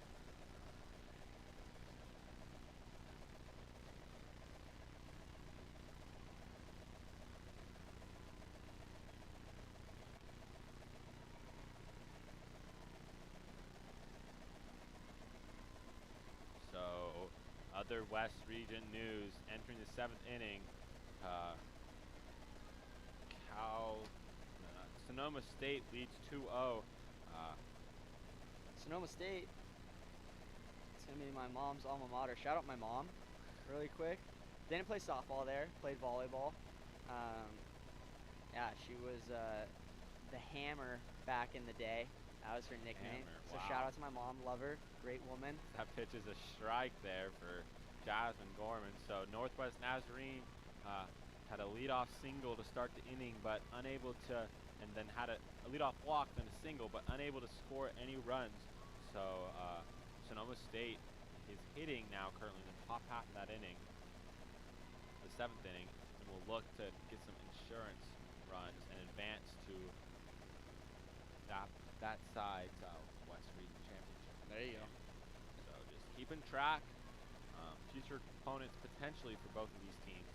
Other West Region news entering the 7th inning. Sonoma State leads 2-0. Sonoma State. It's gonna be my mom's alma mater. Shout out my mom, really quick. Didn't play softball there. Played volleyball. Yeah, she was the Hammer back in the day. That was her nickname. Hammer, So wow. shout out to my mom, love her, great woman. That pitch is a strike there for Jasmine Gorman. So Northwest Nazarene had a leadoff single to start the inning, but unable to, and then had a leadoff walk, then a single, but unable to score any runs. So Sonoma State is hitting now currently in the top half of that inning, the 7th inning, and will look to get some insurance runs and advance to that side's West Region Championship. There you go. So just keeping track. Future opponents potentially for both of these teams.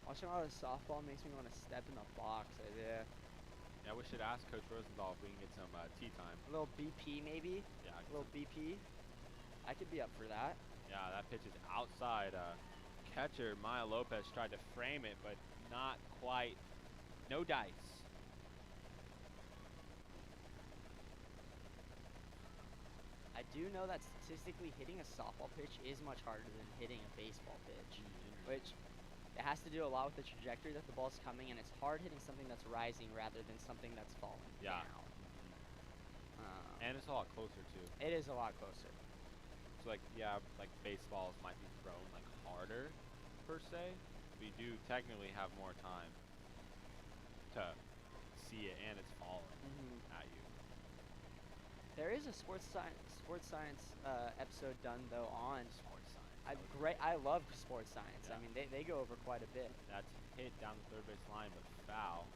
Watching all this softball makes me want to step in the box. Yeah, we should ask Coach Rosenthal if we can get some tee time. A little BP maybe? Yeah. A little BP? I could be up for that. Yeah, that pitch is outside. Catcher Maya Lopez tried to frame it, but not quite. No dice. I do know that statistically hitting a softball pitch is much harder than hitting a baseball pitch, which it has to do a lot with the trajectory that the ball's coming, and it's hard hitting something that's rising rather than something that's falling Yeah. down. And it's a lot closer too. It is a lot closer. So like, yeah, like baseballs might be thrown like harder per se, but you do technically have more time to see it, and it's falling at you. There is a sports science episode done though on. Sports science. I love sports science. Yeah. I mean, they go over quite a bit. That's hit down the third base line, but foul.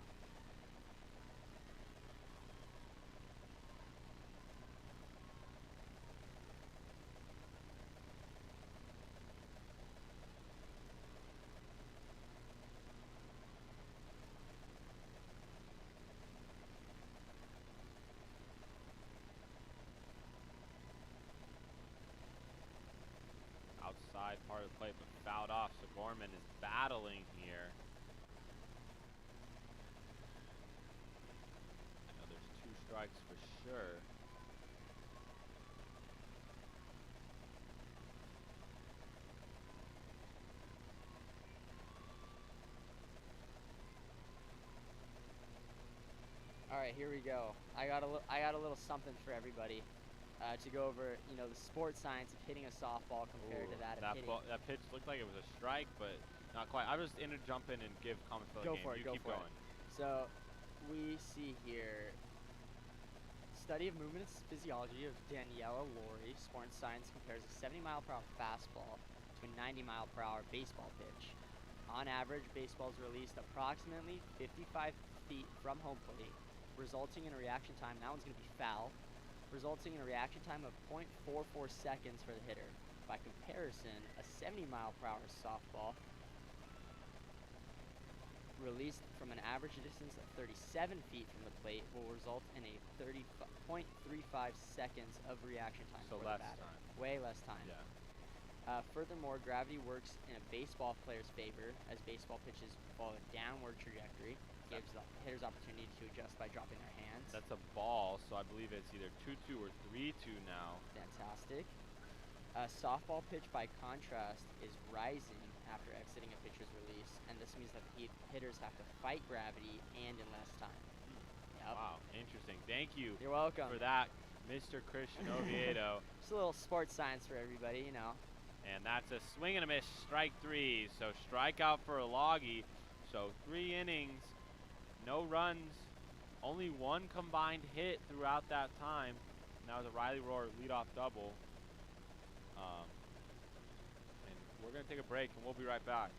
Outside part of the plate, but fouled off. So Gorman is battling here. I know there's 2 strikes for sure. All right, here we go. I got a little something for everybody to go over. You know, the sports science of hitting a softball compared to that of hitting. That pitch looked like it was a strike, but not quite. I'll just jump in and give comments for the game. Go for it. You keep going. So we see here study of movement and physiology of Daniela Laurie. Sports science compares a 70-mile-per-hour fastball to a 90-mile-per-hour baseball pitch. On average, baseballs released approximately 55 feet from home plate, resulting in a reaction time, that one's going to be foul, resulting in a reaction time of 0.44 seconds for the hitter. By comparison, a 70-mile-per-hour softball released from an average distance of 37 feet from the plate will result in a 0.35 seconds of reaction time So for less the batter. time. Way less time. Yeah. Furthermore, gravity works in a baseball player's favor as baseball pitches follow a downward trajectory. Gives the hitters opportunity to adjust by dropping their hands. That's a ball, so I believe it's either 2-2 or 3-2 now. Fantastic. A softball pitch, by contrast, is rising after exiting a pitcher's release, and this means that the hitters have to fight gravity and in less time. Yep. Wow, interesting. Thank you. You're welcome. For that, Mr. Christian Oviedo. Just a little sports science for everybody, you know. And that's a swing and a miss, strike 3. So strikeout for Olagi. So 3 innings, no runs, only 1 combined hit throughout that time. And that was a Riley Rohr leadoff double. And we're going to take a break, and we'll be right back.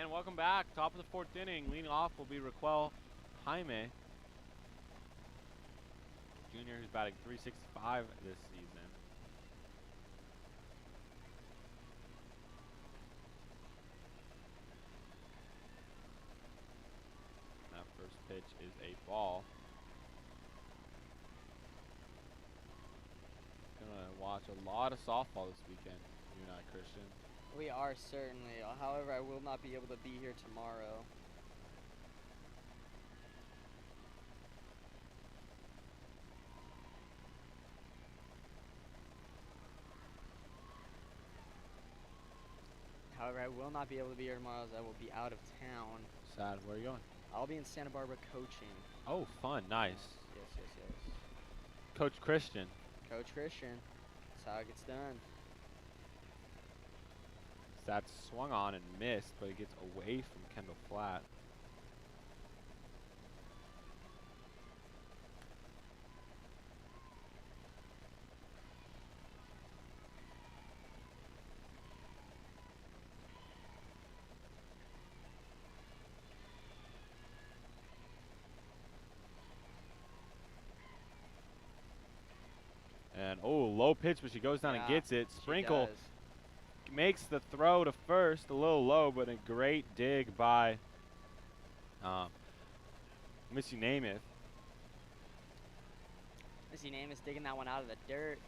And welcome back. Top of the 4th inning. Leading off will be Raquel Jaime, junior, who's batting .365 this season. That first pitch is a ball. Gonna watch a lot of softball this weekend. You and I, Christian. We are certainly. However, I will not be able to be here tomorrow. However, I will not be able to be here tomorrow as I will be out of town. Sad. Where are you going? I'll be in Santa Barbara coaching. Oh, fun. Nice. Yes. Coach Christian. Coach Christian. That's how it gets done. That swung on and missed, but it gets away from Kendall Flatt. And, oh, low pitch, but she goes down and gets it. Sprinkle makes the throw to first, a little low, but a great dig by Missy Namath. Missy Namath digging that one out of the dirt.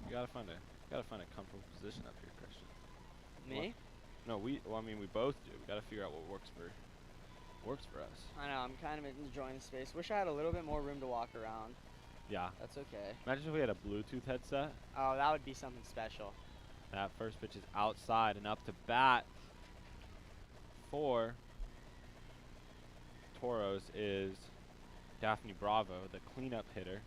You gotta find a comfortable position up here, Christian. Me? No, we both do. We gotta figure out what works for us. I know, I'm kind of enjoying the space. Wish I had a little bit more room to walk around. Yeah. That's okay. Imagine if we had a Bluetooth headset. Oh, that would be something special. That first pitch is outside and up to bat for Toros is Daphne Bravo, the cleanup hitter.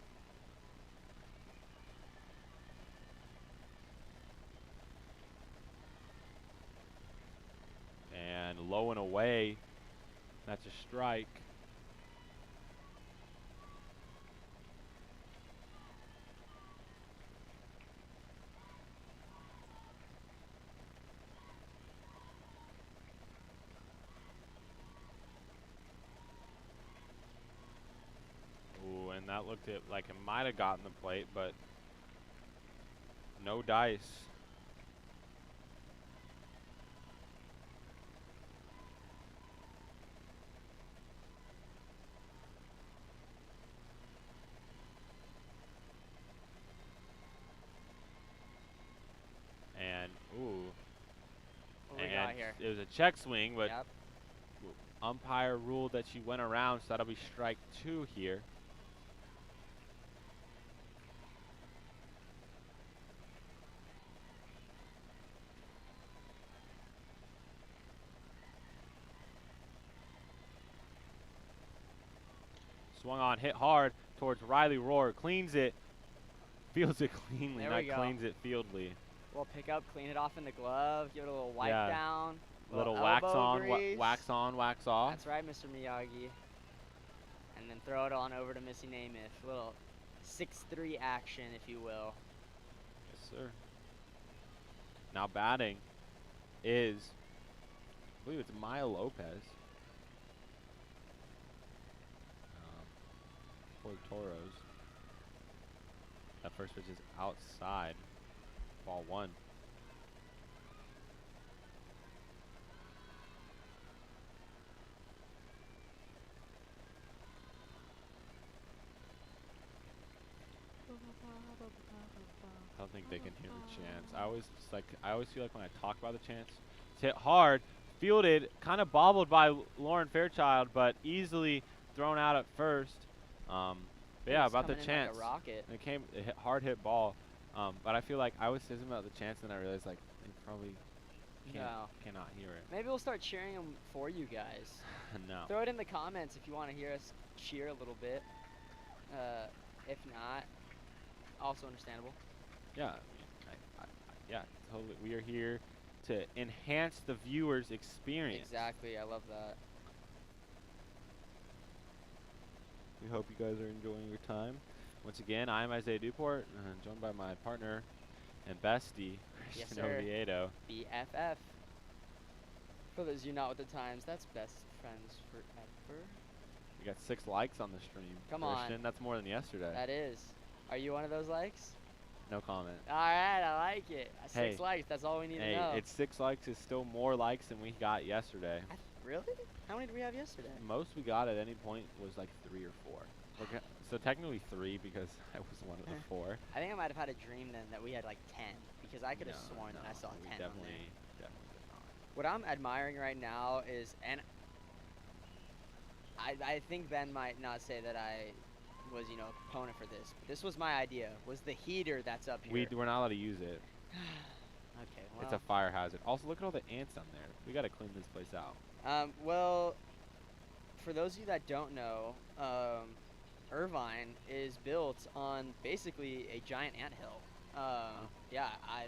And low and away. That's a strike. Ooh, and that looked like it might have gotten the plate, but no dice. And What we got here? it was a check swing, but Yep. umpire ruled that she went around, so that'll be strike 2 here. Swung on, hit hard towards Riley Rohr, cleans it, fields it cleanly, There we not go. cleans it fieldly. We'll pick up, clean it off in the glove, give it a little wipe Yeah. down. Little wax elbow on, grease. wax on, wax off. That's right, Mr. Miyagi. And then throw it on over to Missy Namath. Little 6-3 action, if you will. Yes, sir. Now batting is, I believe it's Maya Lopez. For Toros. That first pitch is outside. Ball 1. I don't think they can hear the chants. I always feel like when I talk about the chants, it's hit hard, fielded, kind of bobbled by Lauren Fairchild, but easily thrown out at first. But yeah, about the chants. Like a rocket. It hit hard hit ball. But I feel like I was saying about the chants, and I realized like they probably cannot hear it. Maybe we'll start cheering them for you guys. No. Throw it in the comments if you want to hear us cheer a little bit. If not, also understandable. Yeah, yeah, totally. We are here to enhance the viewer's experience. Exactly, I love that. We hope you guys are enjoying your time. Once again, I'm Isaiah Duport, joined by my partner and bestie, Yes, Christian sir. Oviedo. BFF. For those of you not with the times, that's best friends forever. We got 6 likes on the stream. Come Christian, on. that's more than yesterday. That is. Are you one of those likes? No comment. All right, I like it. 6 Hey. likes, that's all we need Hey, to know. it's 6 likes is still more likes than we got yesterday. Really? How many did we have yesterday? Most we got at any point was like 3 or 4. Okay, so technically 3 because I was one of the 4. I think I might have had a dream then that we had like 10 because I could have No, sworn no, I saw we 10 on definitely there. did not. What I'm admiring right now is, and I think Ben might not say that I was a proponent for this. This was my idea. Was the heater that's up here? We're not allowed to use it. Okay, It's a fire hazard. Also, look at all the ants down there. We got to clean this place out. Well, for those of you that don't know, Irvine is built on basically a giant anthill. Yeah, I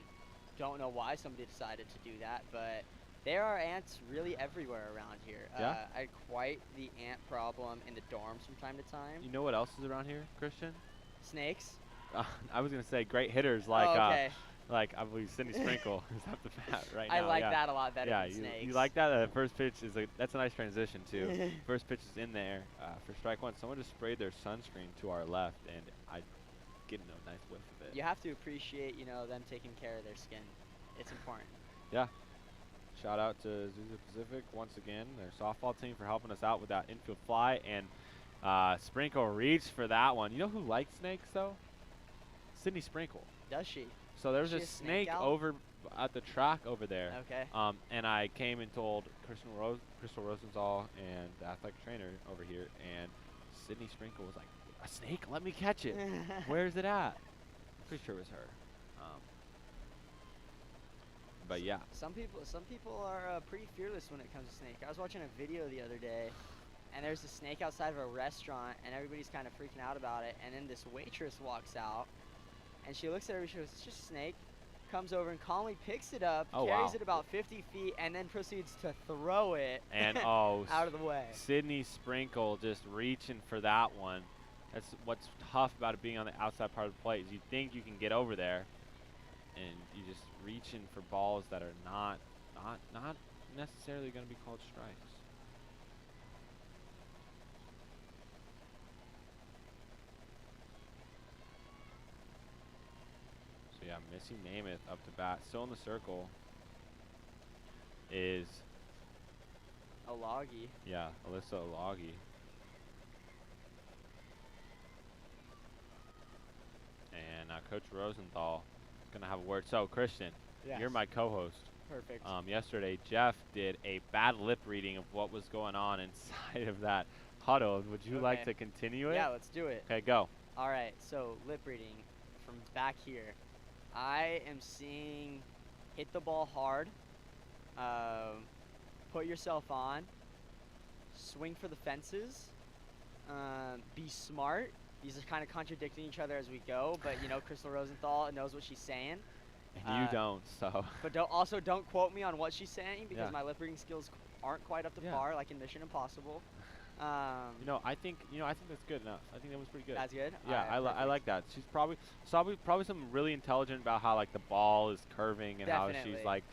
don't know why somebody decided to do that, but there are ants really everywhere around here. Yeah? I had quite the ant problem in the dorms from time to time. You know what else is around here, Christian? Snakes? I was going to say great hitters like okay. I believe Sydney Sprinkle is up the bat right now. I like that a lot better than snakes. snakes. You like that? The first pitch is that's a nice transition too. First pitch is in there for strike one. Someone just sprayed their sunscreen to our left, and I getting a nice whiff of it. You have to appreciate, them taking care of their skin. It's important. Yeah. Shout out to Zuzu Pacific once again, their softball team, for helping us out with that infield fly, and Sprinkle reached for that one. You know who likes snakes though? Sydney Sprinkle. Does she? So there was Is a she a snake snake over at the track over there. Okay. And I came and told Crystal Rosenthal and the athletic trainer over here, and Sydney Sprinkle was like, "A snake? Let me catch it. Where's it at?" Pretty sure it was her. But yeah. Some people are pretty fearless when it comes to snake. I was watching a video the other day, and there's a snake outside of a restaurant, and everybody's kind of freaking out about it. And then this waitress walks out, and she looks at her, she goes, "It's just a snake." Comes over and calmly picks it up, carries it about 50 feet, and then proceeds to throw it and out of the way. Sydney Sprinkle just reaching for that one. That's what's tough about it being on the outside part of the plate, is you think you can get over there, and you just reaching for balls that are not necessarily going to be called strikes. So yeah, Missy Namath up to bat. Still in the circle is Olagi. Yeah, Alyssa Olagi. And Coach Rosenthal is going to have a word. So, Christian, Yes. you're my co-host. Perfect. Yesterday, Jeff did a bad lip reading of what was going on inside of that huddle. Would you like to continue it? Yeah, let's do it. Okay, go. All right, so lip reading from back here. I am seeing hit the ball hard, put yourself on, swing for the fences, be smart. These are kind of contradicting each other as we go, but Crystal Rosenthal knows what she's saying. And you don't, so. But don't quote me on what she's saying, because my lip reading skills aren't quite up to par, like in Mission Impossible. I think that's good enough. I think that was pretty good. That's good. Yeah, right, I like that. She's probably something really intelligent about how like the ball is curving and how she's like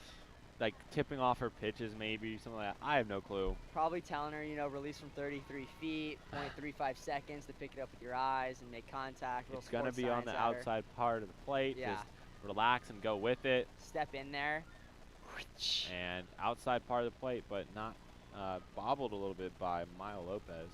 tipping off her pitches, maybe something like that. I have no clue. Probably telling her, release from 33 feet, 0.35 seconds to pick it up with your eyes and make contact. It's gonna be on the outside part of the plate. Yeah. Just relax and go with it. Step in there. And outside part of the plate, but not bobbled a little bit by Maya Lopez.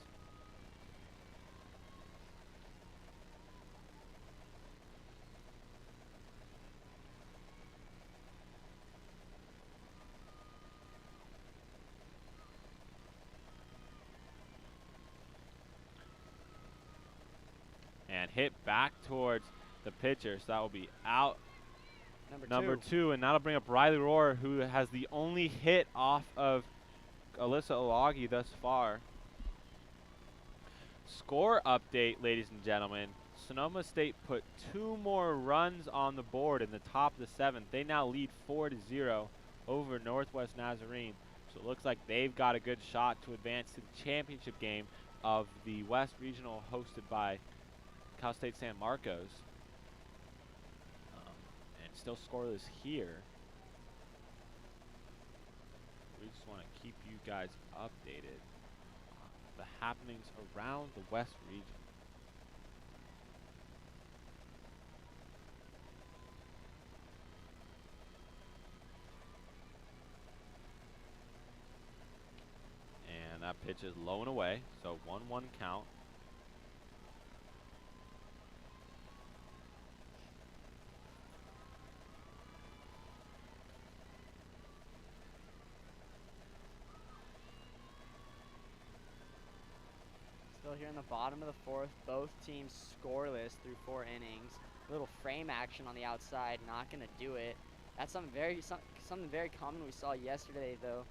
And hit back towards the pitcher, so that will be out. Number two, and that'll bring up Riley Rohr, who has the only hit off of Alyssa Olagi thus far. Score update, ladies and gentlemen. Sonoma State put 2 more runs on the board in the top of the 7th. They now lead 4-0 over Northwest Nazarene. So it looks like they've got a good shot to advance to the championship game of the West Regional, hosted by Cal State San Marcos. And still scoreless here. We just want to keep you guys updated on the happenings around the West region. And that pitch is low and away, so 1-1 count. Still here in the bottom of the fourth. Both teams scoreless through 4 innings. A little frame action on the outside, not going to do it. That's something very common we saw yesterday, though.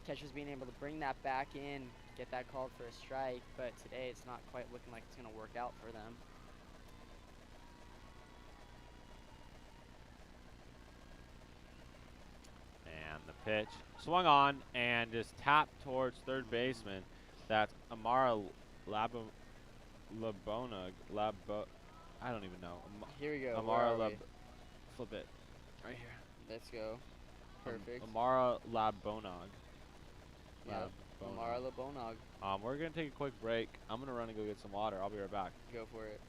Catchers being able to bring that back in, get that called for a strike, but today it's not quite looking like it's going to work out for them. And the pitch swung on and just tapped towards third baseman. That's Amara Labonog. I don't even know. Here we go. Amara flip it. Right here. Let's go. Perfect. Amara Labonog. Yeah. Amara Labonog. We're going to take a quick break. I'm going to run and go get some water. I'll be right back. Go for it.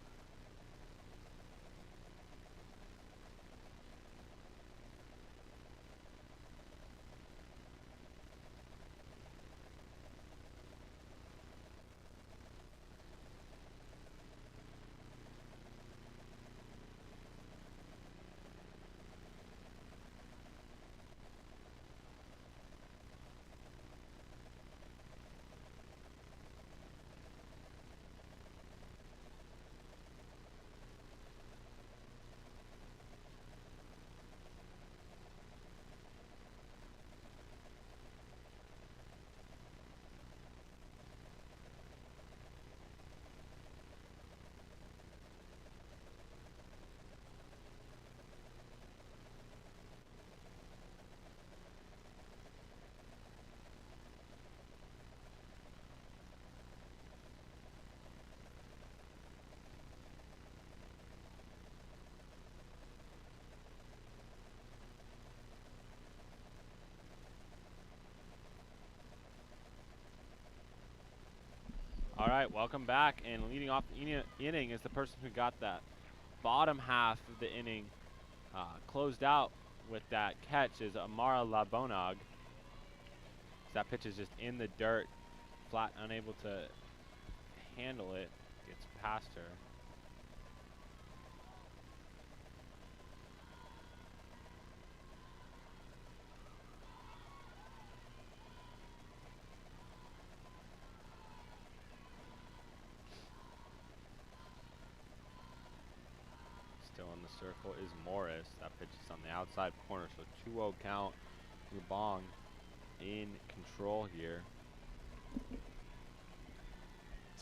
All right, welcome back. And leading off the inning is the person who got that bottom half of the inning closed out with that catch is Amara Labonog. That pitch is just in the dirt, Flatt unable to handle it, gets past her. Still in the circle is Morris. That pitch is on the outside corner, so 2-0 count. Lubong in control here.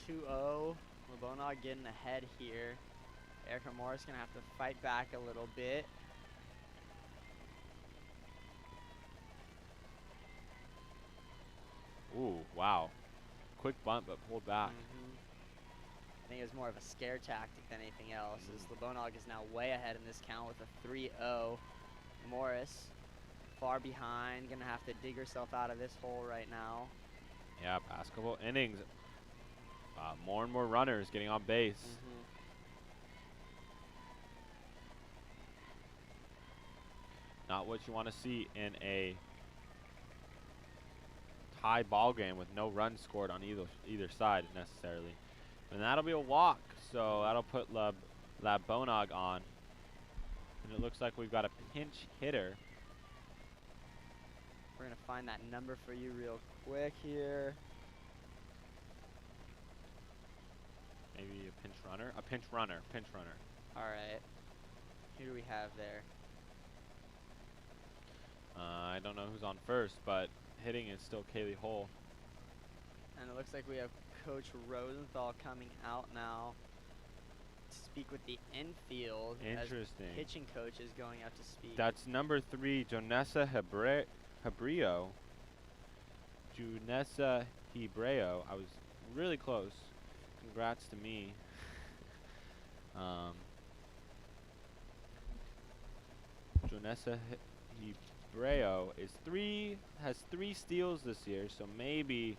2-0. Labonog getting ahead here. Erica Morris going to have to fight back a little bit. Ooh, wow. Quick bunt, but pulled back. I think it was more of a scare tactic than anything else, as Labonog is now way ahead in this count with a 3-0. Morris far behind, going to have to dig herself out of this hole right now. Yeah, past couple innings. More and more runners getting on base. Not what you want to see in a tie ball game with no runs scored on either side necessarily. And that'll be a walk, so that'll put Labonog on. And it looks like we've got a pinch hitter. We're going to find that number for you real quick here. Maybe a pinch runner? A pinch runner. All right. Who do we have there? I don't know who's on first, but hitting is still Kaylee Hull. And it looks like we have Coach Rosenthal coming out now to speak with the infield. Interesting. As pitching coach is going out to speak. That's number 3, Jonessa Hebreo. Junessa Hebreo. I was really close. Congrats to me. Jonessa Hebreo has 3 steals this year, so maybe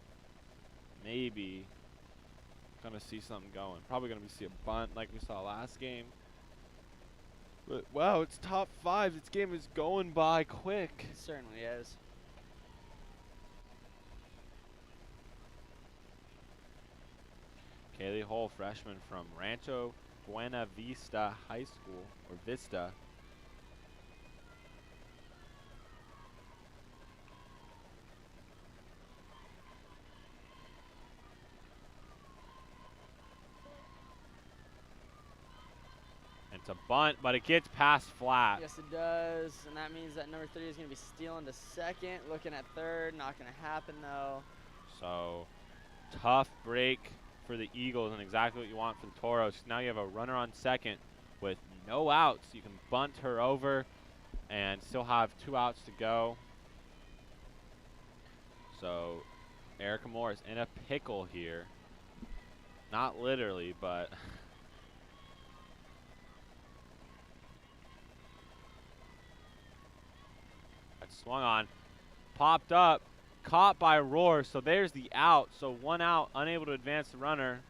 gonna see something going. Probably gonna see a bunt like we saw last game. But wow, it's top 5. This game is going by quick. It certainly is. Kaylee Hull, freshman from Rancho Buena Vista High School, or Vista. It's a bunt, but it gets past Flatt. Yes, it does, and that means that number 3 is going to be stealing to second, looking at third. Not going to happen, though. So, tough break for the Eagles and exactly what you want for the Toros. Now you have a runner on second with no outs. You can bunt her over and still have 2 outs to go. So, Erica Moore is in a pickle here. Not literally, but that's swung on. Popped up, caught by Roar, so there's the out. So 1 out, unable to advance the runner.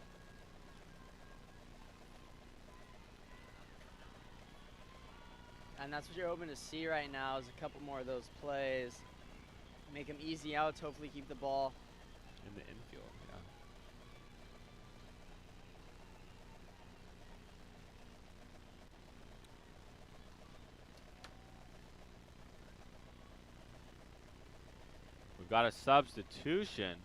And that's what you're hoping to see right now is a couple more of those plays. Make them easy outs, hopefully keep the ball In the infield, yeah. We've got a substitution.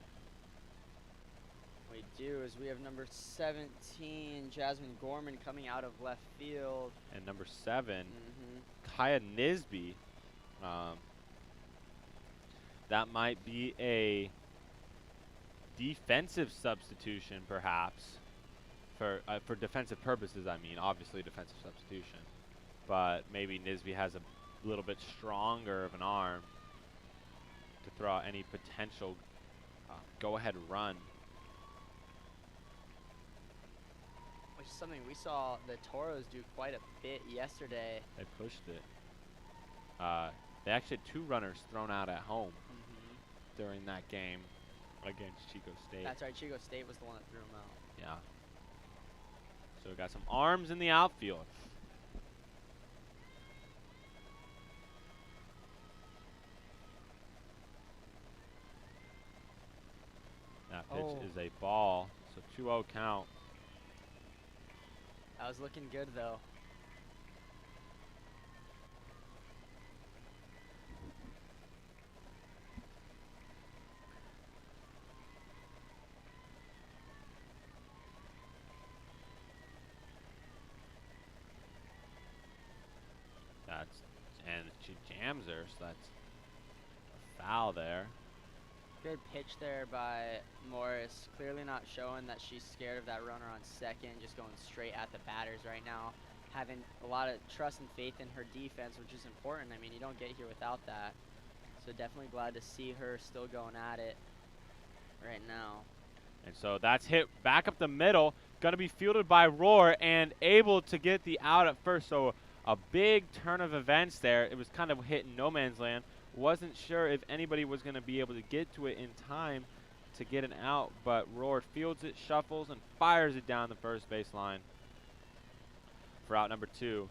We do, as we have number 17, Jasmine Gorman, coming out of left field. And number 7, Kaya Nisby. That might be a defensive substitution, perhaps. For defensive purposes, I mean. Obviously, defensive substitution. But maybe Nisby has a little bit stronger of an arm to throw out any potential go-ahead run. Which is something we saw the Toros do quite a bit yesterday. They pushed it. They actually had 2 runners thrown out at home during that game against Chico State. That's right, Chico State was the one that threw them out. Yeah. So we got some arms in the outfield. That pitch is a ball, so 2-0 count. That was looking good, though. And she jams her, so that's a foul there. Good pitch there by Morris. Clearly not showing that she's scared of that runner on second, just going straight at the batters right now. Having a lot of trust and faith in her defense, which is important. I mean, you don't get here without that. So definitely glad to see her still going at it right now. And so that's hit back up the middle. Going to be fielded by Roar and able to get the out at first. So a big turn of events there. It was kind of hit in no man's land. Wasn't sure if anybody was going to be able to get to it in time to get an out, but Roar fields it, shuffles, and fires it down the first baseline for out number 2.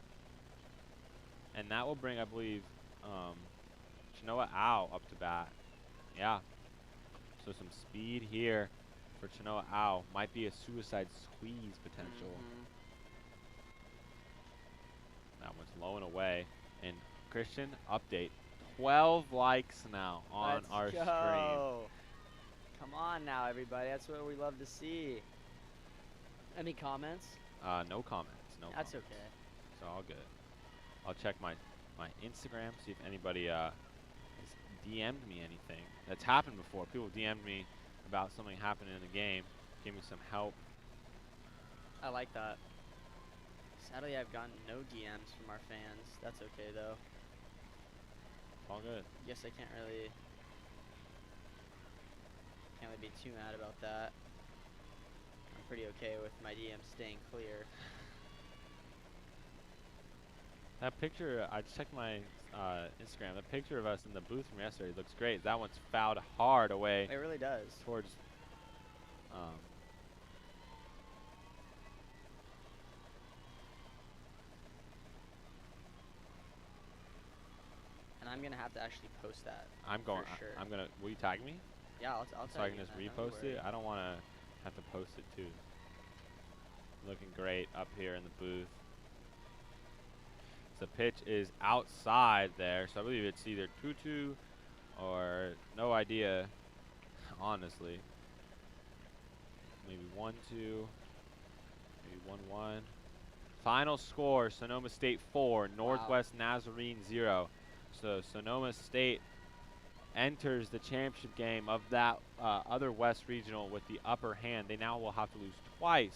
And that will bring, I believe, Chenoa Au up to bat. Yeah. So some speed here for Chenoa Au. Might be a suicide squeeze potential. That one's low and away. And Christian, update. 12 likes now on our stream. Come on now, everybody. That's what we love to see. Any comments? No comments. No That's comments. okay. So all good. I'll check my Instagram, see if anybody has DM'd me anything. That's happened before. People DM'd me about something happening in the game. Give me some help. I like that. Sadly, I've gotten no DMs from our fans. That's okay, though. All good. Guess I can't really be too mad about that. I'm pretty okay with my DMs staying clear. That picture, I checked my Instagram. The picture of us in the booth from yesterday looks great. That one's fouled hard away. It really does. Towards, and I'm gonna have to actually post that. I'm going. For sure. I'm gonna. Will you tag me? Yeah, I'll so I can just repost it. I don't want to have to post it too. Looking great up here in the booth. The pitch is outside there, so I believe it's either 2-2 or no idea, honestly. Maybe 1-2, maybe 1-1. Final score, Sonoma State 4, Northwest Nazarene 0. So Sonoma State enters the championship game of that other West Regional with the upper hand. They now will have to lose twice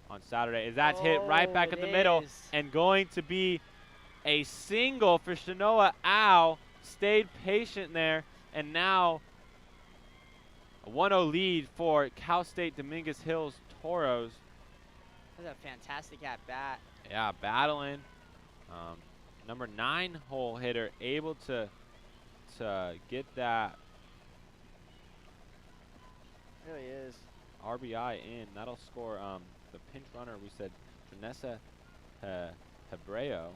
on Saturday. As that's hit right back in the middle and going to be a single for Shanoa Au. Stayed patient there, and now a 1-0 lead for Cal State Dominguez Hills Toros. That's a fantastic at-bat. Yeah, battling. Number 9 hole hitter able to get that. Really is. RBI in. That'll score the pinch runner. We said Janessa Hebreo.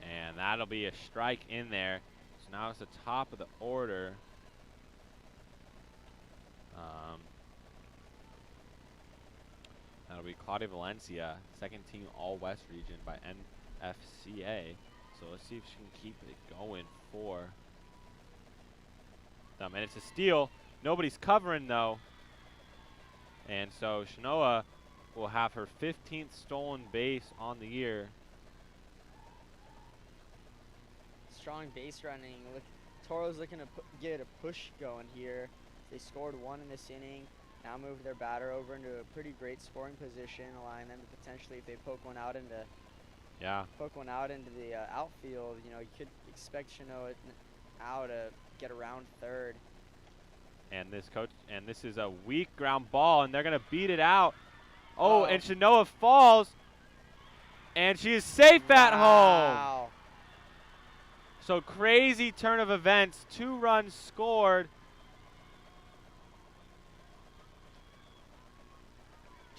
And that'll be a strike in there. So now it's the top of the order. That'll be Claudia Valencia, second team All-West region by NFCA. So let's see if she can keep it going for them. And it's a steal. Nobody's covering, though. And so Shanoa will have her 15th stolen base on the year. Strong base running. Look, Toro's looking to get a push going here. They scored 1 in this inning. Now move their batter over into a pretty great scoring position, allowing them to potentially, if they poke one out into the outfield, you know, you could expect Shanoa Au to get around third. And this is a weak ground ball, and they're gonna beat it out. Oh, and Shanoa falls, and she is safe at home. So crazy turn of events. 2 runs scored.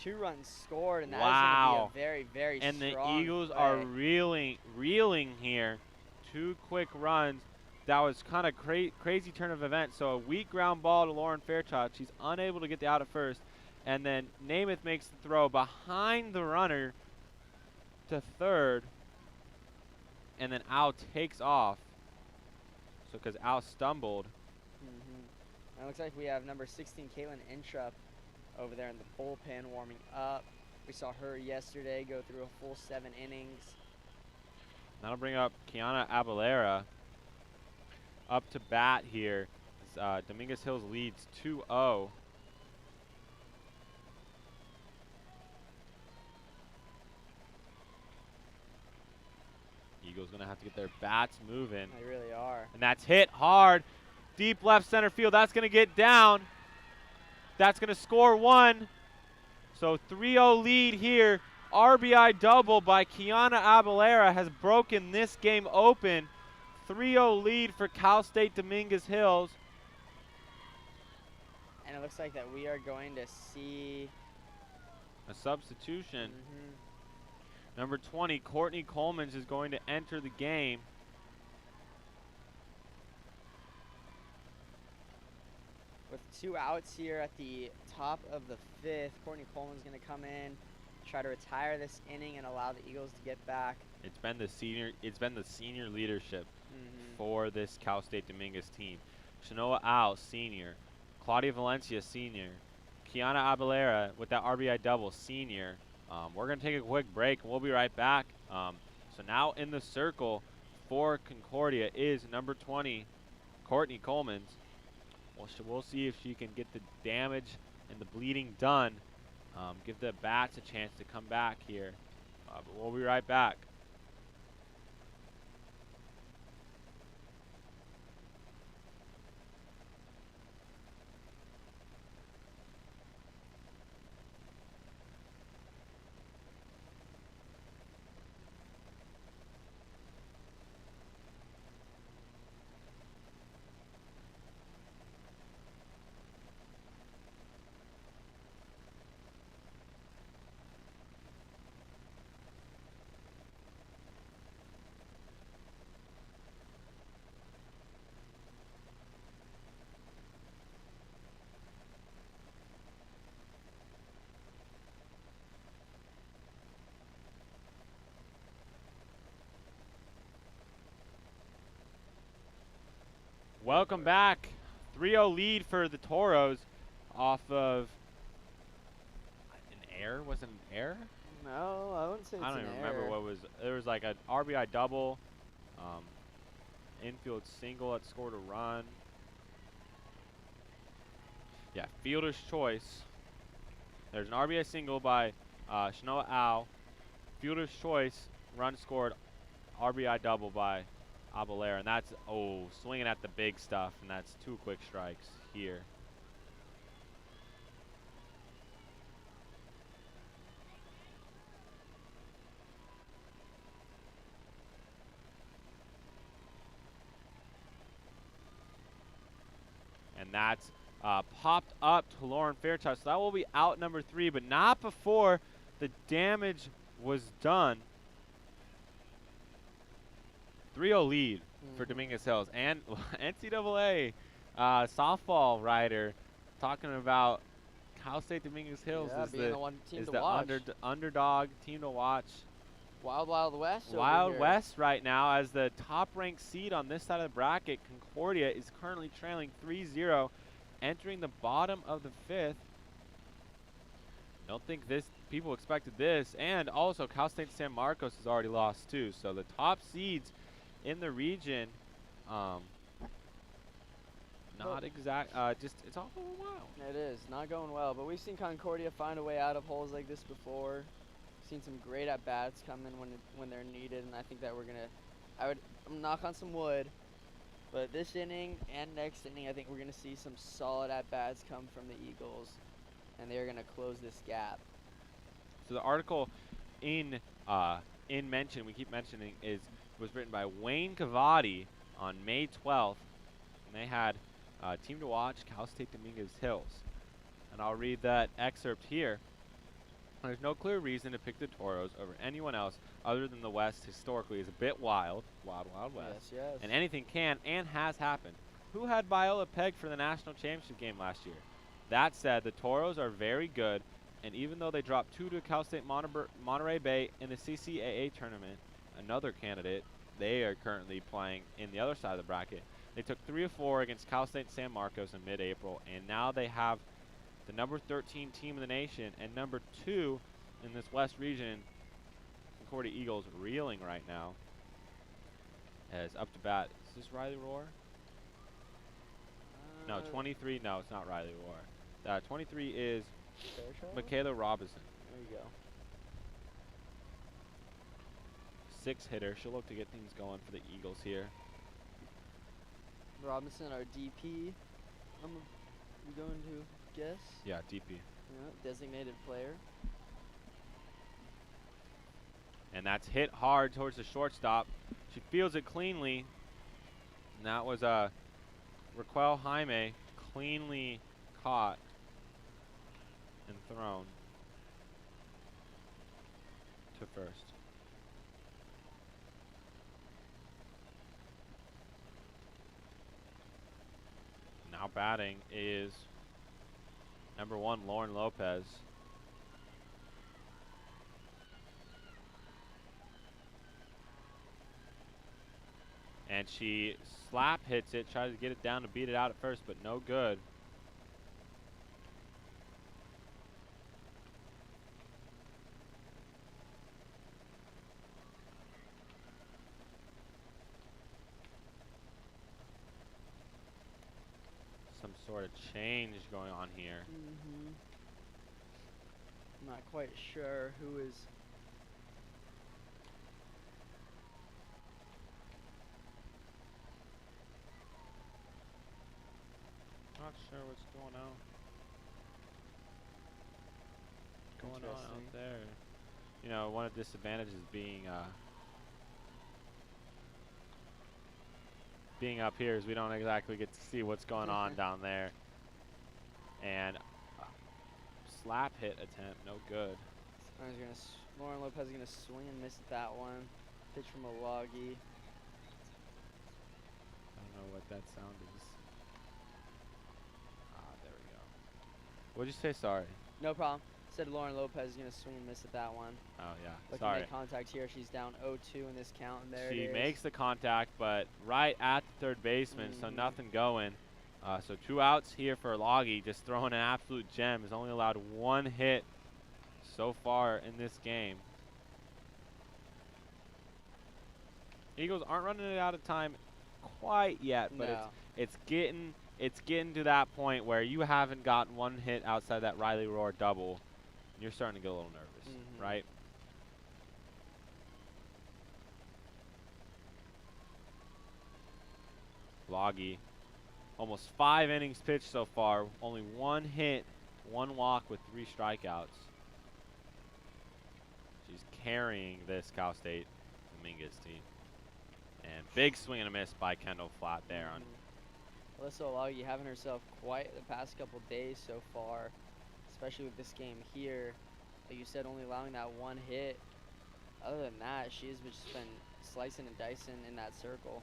2 runs scored, and that is going to be a very, very strong And the Eagles play. are reeling here. 2 quick runs. That was kind of crazy turn of events. So a weak ground ball to Lauren Fairchild. She's unable to get the out at first. And then Namath makes the throw behind the runner to third. And then Au takes off. So because Au stumbled. It looks like we have number 16, Caitlin Intrup, over there in the bullpen warming up. We saw her yesterday go through a full 7 innings. That'll bring up Kiana Abalera up to bat here. Dominguez Hills leads 2-0. Eagles gonna have to get their bats moving. They really are. And that's hit hard. Deep left center field. That's gonna get down. That's gonna score 1. So 3-0 lead here. RBI double by Kiana Abalera has broken this game open. 3-0 lead for Cal State Dominguez Hills. And it looks like that we are going to see a substitution. Number 20, Courtney Coleman, is going to enter the game. With 2 outs here at the top of the 5th, Courtney Coleman's going to come in, try to retire this inning and allow the Eagles to get back. It's been the senior leadership for this Cal State Dominguez team. Shanoa Au, senior. Claudia Valencia, senior. Kiana Abalera with that RBI double, senior. We're going to take a quick break, and we'll be right back. So now in the circle for Concordia is number 20, Courtney Coleman. We'll see if she can get the damage and the bleeding done. Give the bats a chance to come back here. But we'll be right back. Welcome back. 3-0 lead for the Toros off of an error. Was it an error? No, I wouldn't say it's I don't an even error. remember what was. There was like an RBI double, infield single that scored a run. Yeah, fielder's choice. There's an RBI single by Shanoa Au. Fielder's choice, run scored, RBI double by Abalera. And that's, swinging at the big stuff. And that's 2 quick strikes here. And that's popped up to Lauren Fairchild. So that will be out number 3, but not before the damage was done. 3-0 lead for Dominguez Hills. And NCAA softball writer talking about Cal State Dominguez Hills Yeah, is being the one team to the watch. underdog team to watch. Wild West. Wild West right now, as the top-ranked seed on this side of the bracket, Concordia, is currently trailing 3-0, entering the bottom of the 5th. Don't think people expected this, and also Cal State San Marcos has already lost too. So the top seeds in the region, not exact. It's all going well. It is not going well, but we've seen Concordia find a way out of holes like this before. Seen some great at bats come in when they're needed, and I think that I'm knock on some wood, but this inning and next inning, I think we're gonna see some solid at bats come from the Eagles, and they're gonna close this gap. So the article in mention we keep mentioning was written by Wayne Cavati on May 12th, and they had team to watch Cal State Dominguez Hills, and I'll read that excerpt here. There's no clear reason to pick the Toros over anyone else other than the West historically is a bit wild West. Yes. And anything can and has happened. Who had Viola pegged for the national championship game last year? That said, the Toros are very good, and even though they dropped 2 to Cal State Monterey Bay in the CCAA tournament, another candidate, they are currently playing in the other side of the bracket. They took 3 of 4 against Cal State San Marcos in mid-April, and now they have the number 13 team in the nation and number 2 in this West region, Concordia Eagles, reeling right now. As up to bat, is this Riley Rohr? No, 23. No, it's not Riley Rohr. 23 is Michaela Robinson. There you go. 6-hitter. She'll look to get things going for the Eagles here. Robinson, our DP. We going to guess? Yeah, DP. Yeah, designated player. And that's hit hard towards the shortstop. She fields it cleanly. And that was Raquel Jaime, cleanly caught and thrown to first. Now batting is number 1, Lauren Lopez. And she slap hits it, tries to get it down to beat it out at first, but no good. Some sort of change going on here. Not quite sure who is. Not sure what's going on. Out there. You know, one of the disadvantages being up here is we don't exactly get to see what's going on down there. And slap hit attempt, no good. Lauren Lopez is gonna swing and miss at that one. Pitch from Olagi. I don't know what that sound is. There we go. What'd you say? Sorry. No problem. Said Lauren Lopez is gonna swing and miss at that one. Oh yeah. Looking Sorry. to make contact here. She's down 0-2 in this count, and there She it is. makes the contact, but right at the third baseman, so nothing going. So 2 outs here for Olagi, just throwing an absolute gem. Has only allowed 1 hit so far in this game. Eagles aren't running it out of time quite yet, but No. it's getting to that point where you haven't gotten 1 hit outside that Riley Roar double. And you're starting to get a little nervous, right? Olagi, almost 5 innings pitched so far. Only 1 hit, 1 walk with 3 strikeouts. She's carrying this Cal State Dominguez team. And big swing and a miss by Kendall Flatt there. Alyssa Olagi having herself quite the past couple days so far, especially with this game here. Like you said, only allowing that 1 hit. Other than that, she's just been slicing and dicing in that circle.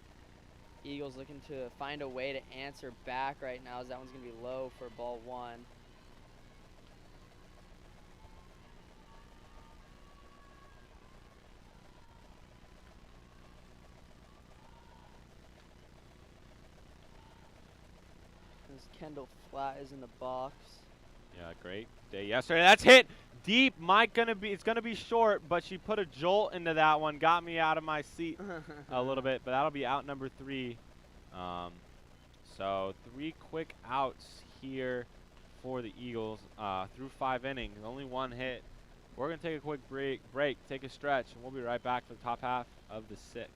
Eagles looking to find a way to answer back right now, as that one's going to be low for ball 1. As Kendall Flatt is in the box. Yeah, great day yesterday. That's hit deep. It's gonna be short, but she put a jolt into that one, got me out of my seat a little bit. But that'll be out number 3. So 3 quick outs here for the Eagles through 5 innings. Only 1 hit. We're gonna take a quick break, take a stretch, and we'll be right back for the top half of the 6th.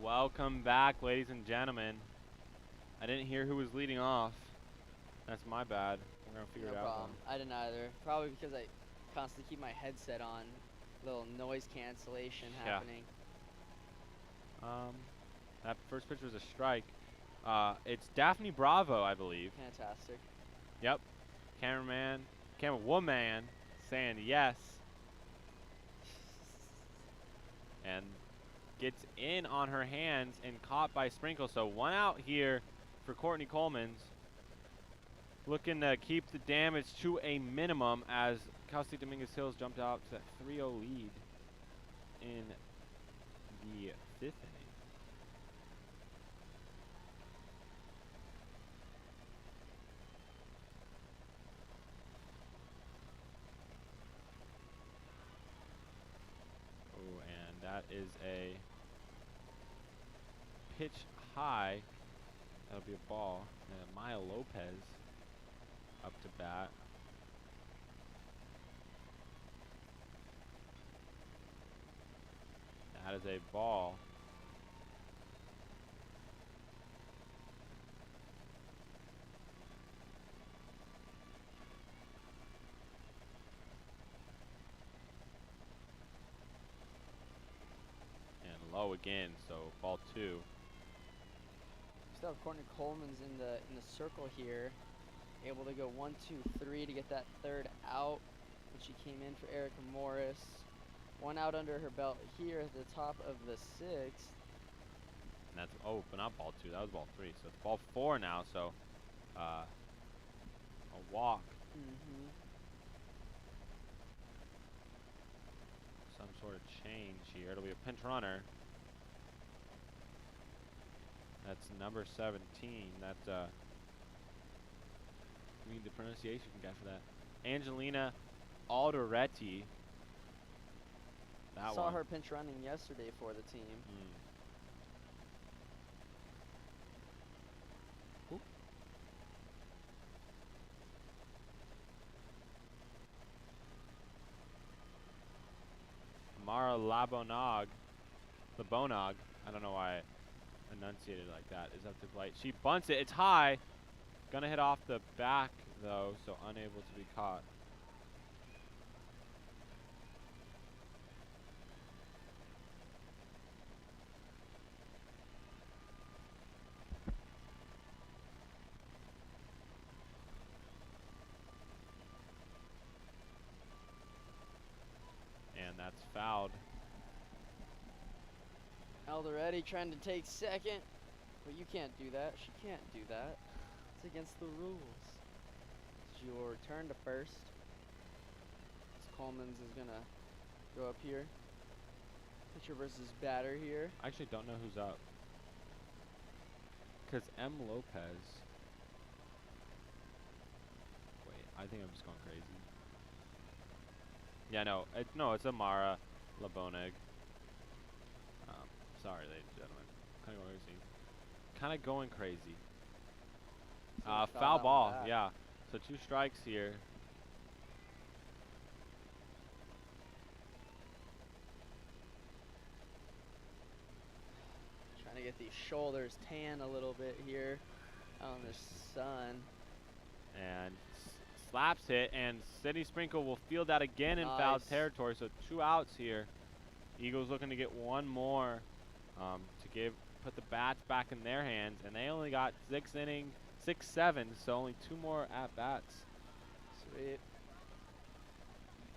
Welcome back, ladies and gentlemen. I didn't hear who was leading off. That's my bad. We're going to figure it out. No problem. I didn't either. Probably because I constantly keep my headset on. Little noise cancellation happening. That first pitch was a strike. It's Daphne Bravo, I believe. Fantastic. Yep. Camerawoman saying yes. And gets in on her hands and caught by Sprinkle. So 1 out here for Courtney Coleman. Looking to keep the damage to a minimum as Cal State Dominguez Hills jumped out to a 3-0 lead in the 5th inning. Oh, and that is a pitch high. That'll be a ball. And Maya Lopez up to bat. That is a ball. And low again, so ball 2. Still have Courtney Coleman's in the circle here, able to go 1, 2, 3 to get that 3rd out. And she came in for Erica Morris. 1 out under her belt here at the top of the 6th. And that's but not ball 2. That was ball 3. So it's ball 4 now. So a walk. sort of change here. It'll be a pinch runner. That's number 17. That's I mean the pronunciation guy for that. Angelina Alderetti. Saw her pinch running yesterday for the team. Mara Labonog. I don't know why I enunciated like that. Is up to plate. She bunts it. It's high. Gonna hit off the back though, so unable to be caught. And that's fouled. Alderetti trying to take second, but you can't do that. She can't do that. It's against the rules. It's your return to first. Coleman's is gonna go up here. Pitcher versus batter here. I actually don't know who's up. Because M. Lopez. Wait, I think I'm just going crazy. Yeah, no, it's Amara Labonig. Sorry, ladies and gentlemen. Kind of going crazy. Foul ball, yeah. So 2 strikes here. Trying to get these shoulders tan a little bit here on the sun. And slaps it, and City Sprinkle will field that again in foul territory. So 2 outs here. Eagles looking to get 1 more to put the bats back in their hands, and they only got 6 innings, 6-7, so only 2 more at bats. Sweet.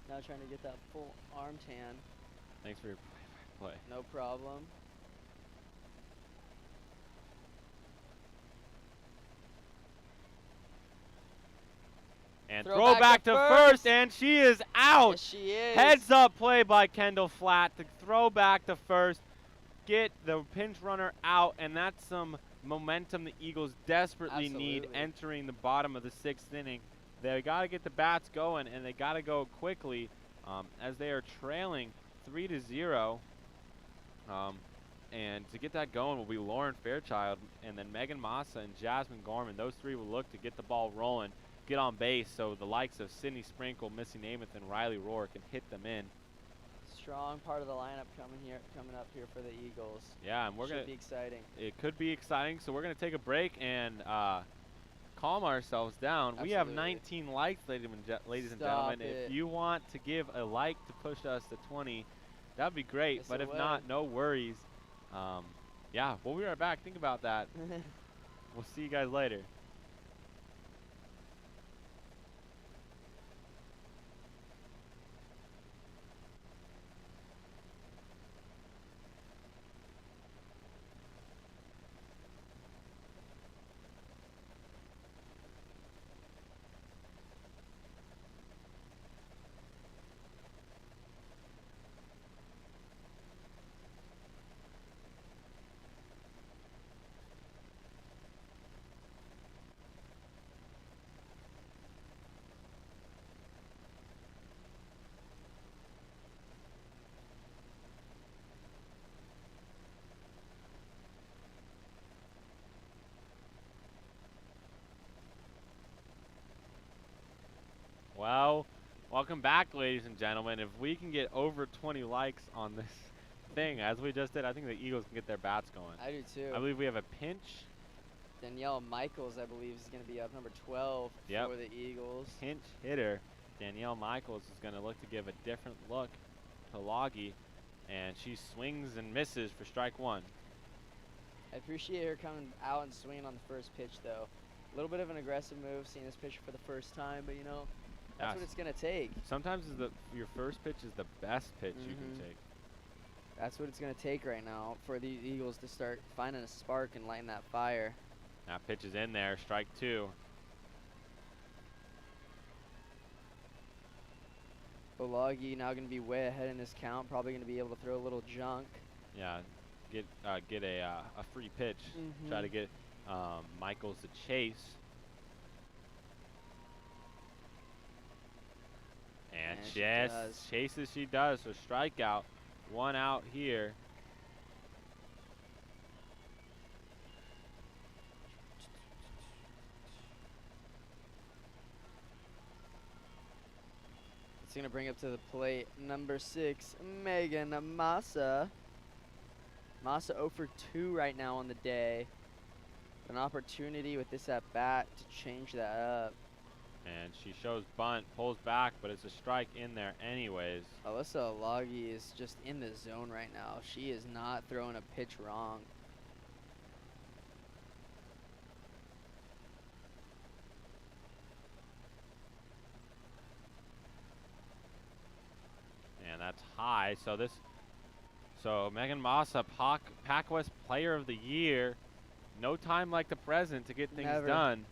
Now trying to get that full arm tan. Thanks for your play. No problem. And throw back to first, and she is out. Yes, she is. Heads up play by Kendall Flatt to throw back to first, get the pinch runner out, and that's some momentum the Eagles desperately need entering the bottom of the 6th inning. They got to get the bats going, and they got to go quickly as they are trailing 3-0. And to get that going will be Lauren Fairchild, and then Megan Massa and Jasmine Gorman. Those 3 will look to get the ball rolling, get on base, so the likes of Sydney Sprinkle, Missy Namath, and Riley Rohr can hit them in. Strong part of the lineup coming up here for the Eagles. Yeah, and should be exciting. It could be exciting, so we're gonna take a break and calm ourselves down. Absolutely. We have 19 likes, ladies and gentlemen. If you want to give a like to push us to 20, that'd be great. Yes, but if not, no worries. Yeah, we'll be right back. Think about that. We'll see you guys later. Well, welcome back, ladies and gentlemen. If we can get over 20 likes on this thing, as we just did, I think the Eagles can get their bats going. I do too. I believe we have a pinch. Danielle Michaels, I believe, is going to be up number 12 for the Eagles. Pinch hitter Danielle Michaels is going to look to give a different look to Olagi, and she swings and misses for strike 1. I appreciate her coming out and swinging on the first pitch, though. A little bit of an aggressive move, seeing this pitcher for the first time, but, you know, that's what it's going to take. Sometimes your first pitch is the best pitch you can take. That's what it's going to take right now for the Eagles to start finding a spark and lighting that fire. That pitch is in there, strike 2. Olagi now going to be way ahead in his count. Probably going to be able to throw a little junk. Yeah, get a free pitch. Try to get Michaels to chase. And chases she does. So strikeout. 1 out here. It's going to bring up to the plate number 6, Megan Massa. Massa 0 for 2 right now on the day. An opportunity with this at bat to change that up. And she shows bunt, pulls back, but it's a strike in there anyways. Alyssa Olagi is just in the zone right now. She is not throwing a pitch wrong. And that's high. So Megan Massa, Pac West Player of the Year. No time like the present to get things done.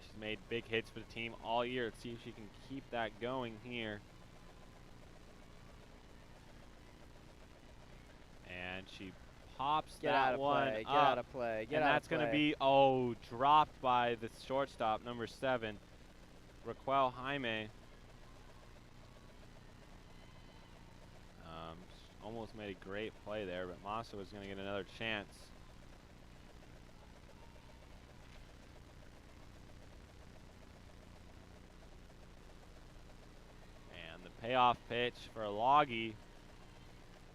She's made big hits for the team all year. Let's see if she can keep that going here. And she pops that one up. Get out of play. And that's going to be, dropped by the shortstop, number 7, Raquel Jaime. Almost made a great play there, but Massa was going to get another chance. And the payoff pitch for Olagi.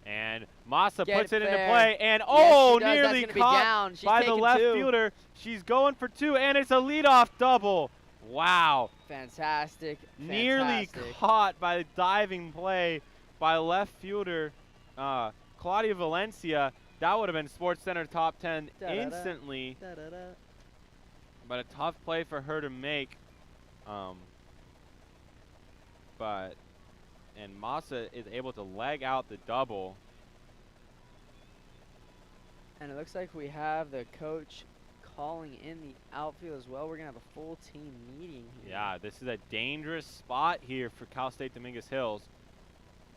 And Massa puts it into play, and nearly caught by the left fielder. She's going for 2, and it's a leadoff double. Wow. Fantastic. Nearly caught by the diving play by left fielder Claudia Valencia. That would have been SportsCenter top 10 instantly. But a tough play for her to make. And Massa is able to leg out the double. And it looks like we have the coach calling in the outfield as well. We're going to have a full team meeting here. Yeah, this is a dangerous spot here for Cal State Dominguez Hills.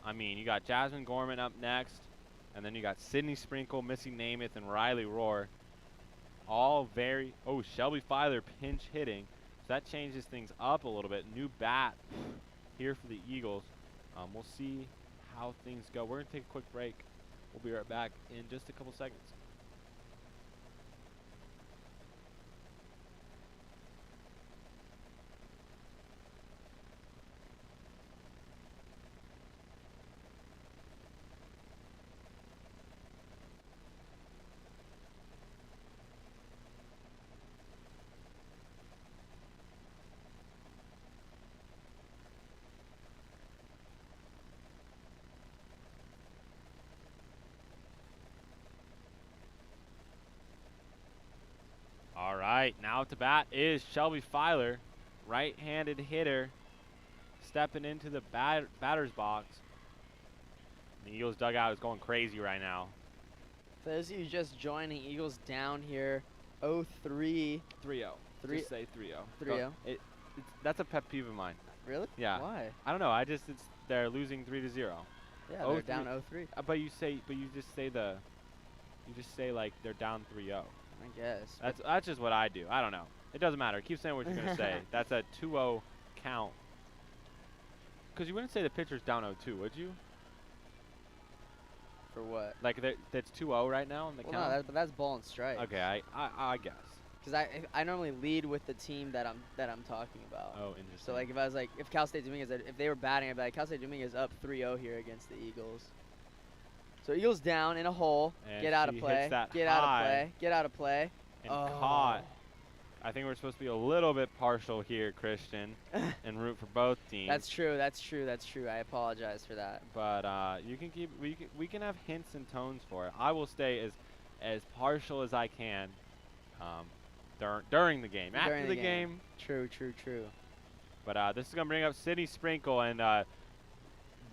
I mean, you got Jasmine Gorman up next, and then you got Sydney Sprinkle, Missy Namath, and Riley Rohr. All very, Shelby Filer pinch hitting. So that changes things up a little bit. New bat here for the Eagles. We'll see how things go. We're going to take a quick break. We'll be right back in just a couple seconds. All right, now at the bat is Shelby Filer, right-handed hitter, stepping into the batter's box. The Eagles dugout is going crazy right now. For those of you just joining, Eagles down here, 0-3. 3-0. Just say 3-0. 3-0. That's a pet peeve of mine. Really? Yeah. Why? I don't know. They're losing 3-0. Yeah, they're down 0-3. But you just say like they're down 3-0. I guess. That's just what I do. I don't know. It doesn't matter. Keep saying what you're going to say. That's a 2-0 count. Because you wouldn't say the pitcher's down 0-2, would you? For what? Like that's 2-0 right now in the count? No, but that's ball and strike. Okay, I guess. Because I normally lead with the team that I'm talking about. Oh, interesting. So like if Cal State Dominguez, if they were batting, I'd be like, Cal State Dominguez up 3-0 here against the Eagles. So Eagles down in a hole. And get out of play. Get out of play. Get out of play. And caught. I think we're supposed to be a little bit partial here, Christian, and root for both teams. That's true. That's true. That's true. I apologize for that. But you can keep. We can have hints and tones for it. I will stay as partial as I can. During the game. After the game. True. But this is gonna bring up Sydney Sprinkle and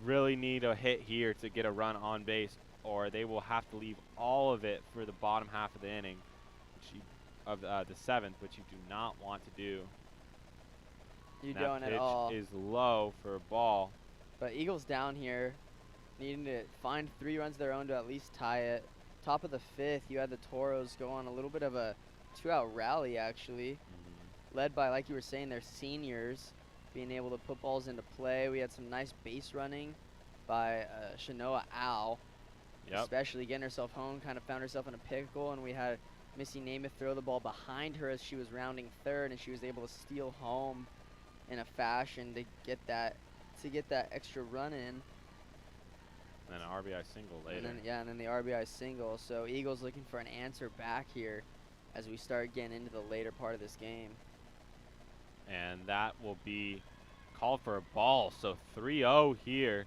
really need a hit here to get a run on base, or they will have to leave all of it for the bottom half of the inning, of the 7th, which you do not want to do. You That don't at pitch all. is low for a ball. But Eagles down here, needing to find 3 runs of their own to at least tie it. Top of the 5th, you had the Toros go on a little bit of a 2-out rally, actually, led by, like you were saying, their seniors being able to put balls into play. We had some nice base running by Shanoa Al, especially getting herself home, kind of found herself in a pickle, and we had Missy Namath throw the ball behind her as she was rounding third, and she was able to steal home in a fashion to get that extra run in. And then an RBI single later. And then the RBI single. So Eagles looking for an answer back here as we start getting into the later part of this game. And that will be called for a ball. So 3-0 here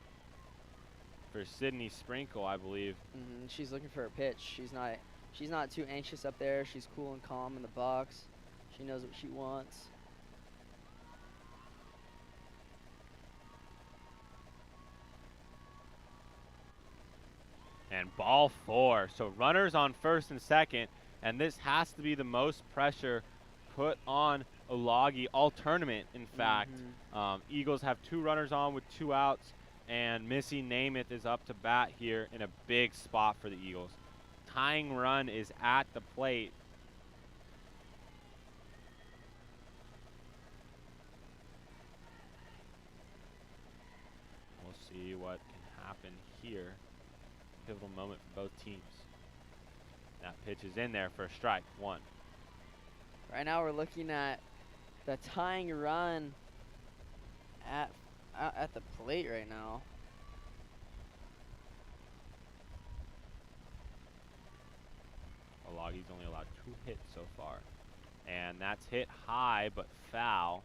for Sydney Sprinkle, I believe. She's looking for a pitch. She's not too anxious up there. She's cool and calm in the box. She knows what she wants. And ball 4. So runners on first and second, and this has to be the most pressure put on Olagi all tournament, in fact. Eagles have 2 runners on with 2 outs, and Missy Namath is up to bat here in a big spot for the Eagles. Tying run is at the plate. We'll see what can happen here. Pivotal moment for both teams. That pitch is in there for a strike. 1. Right now we're looking at the tying run at the plate right now. Olagi's only allowed 2 hits so far. And that's hit high but foul.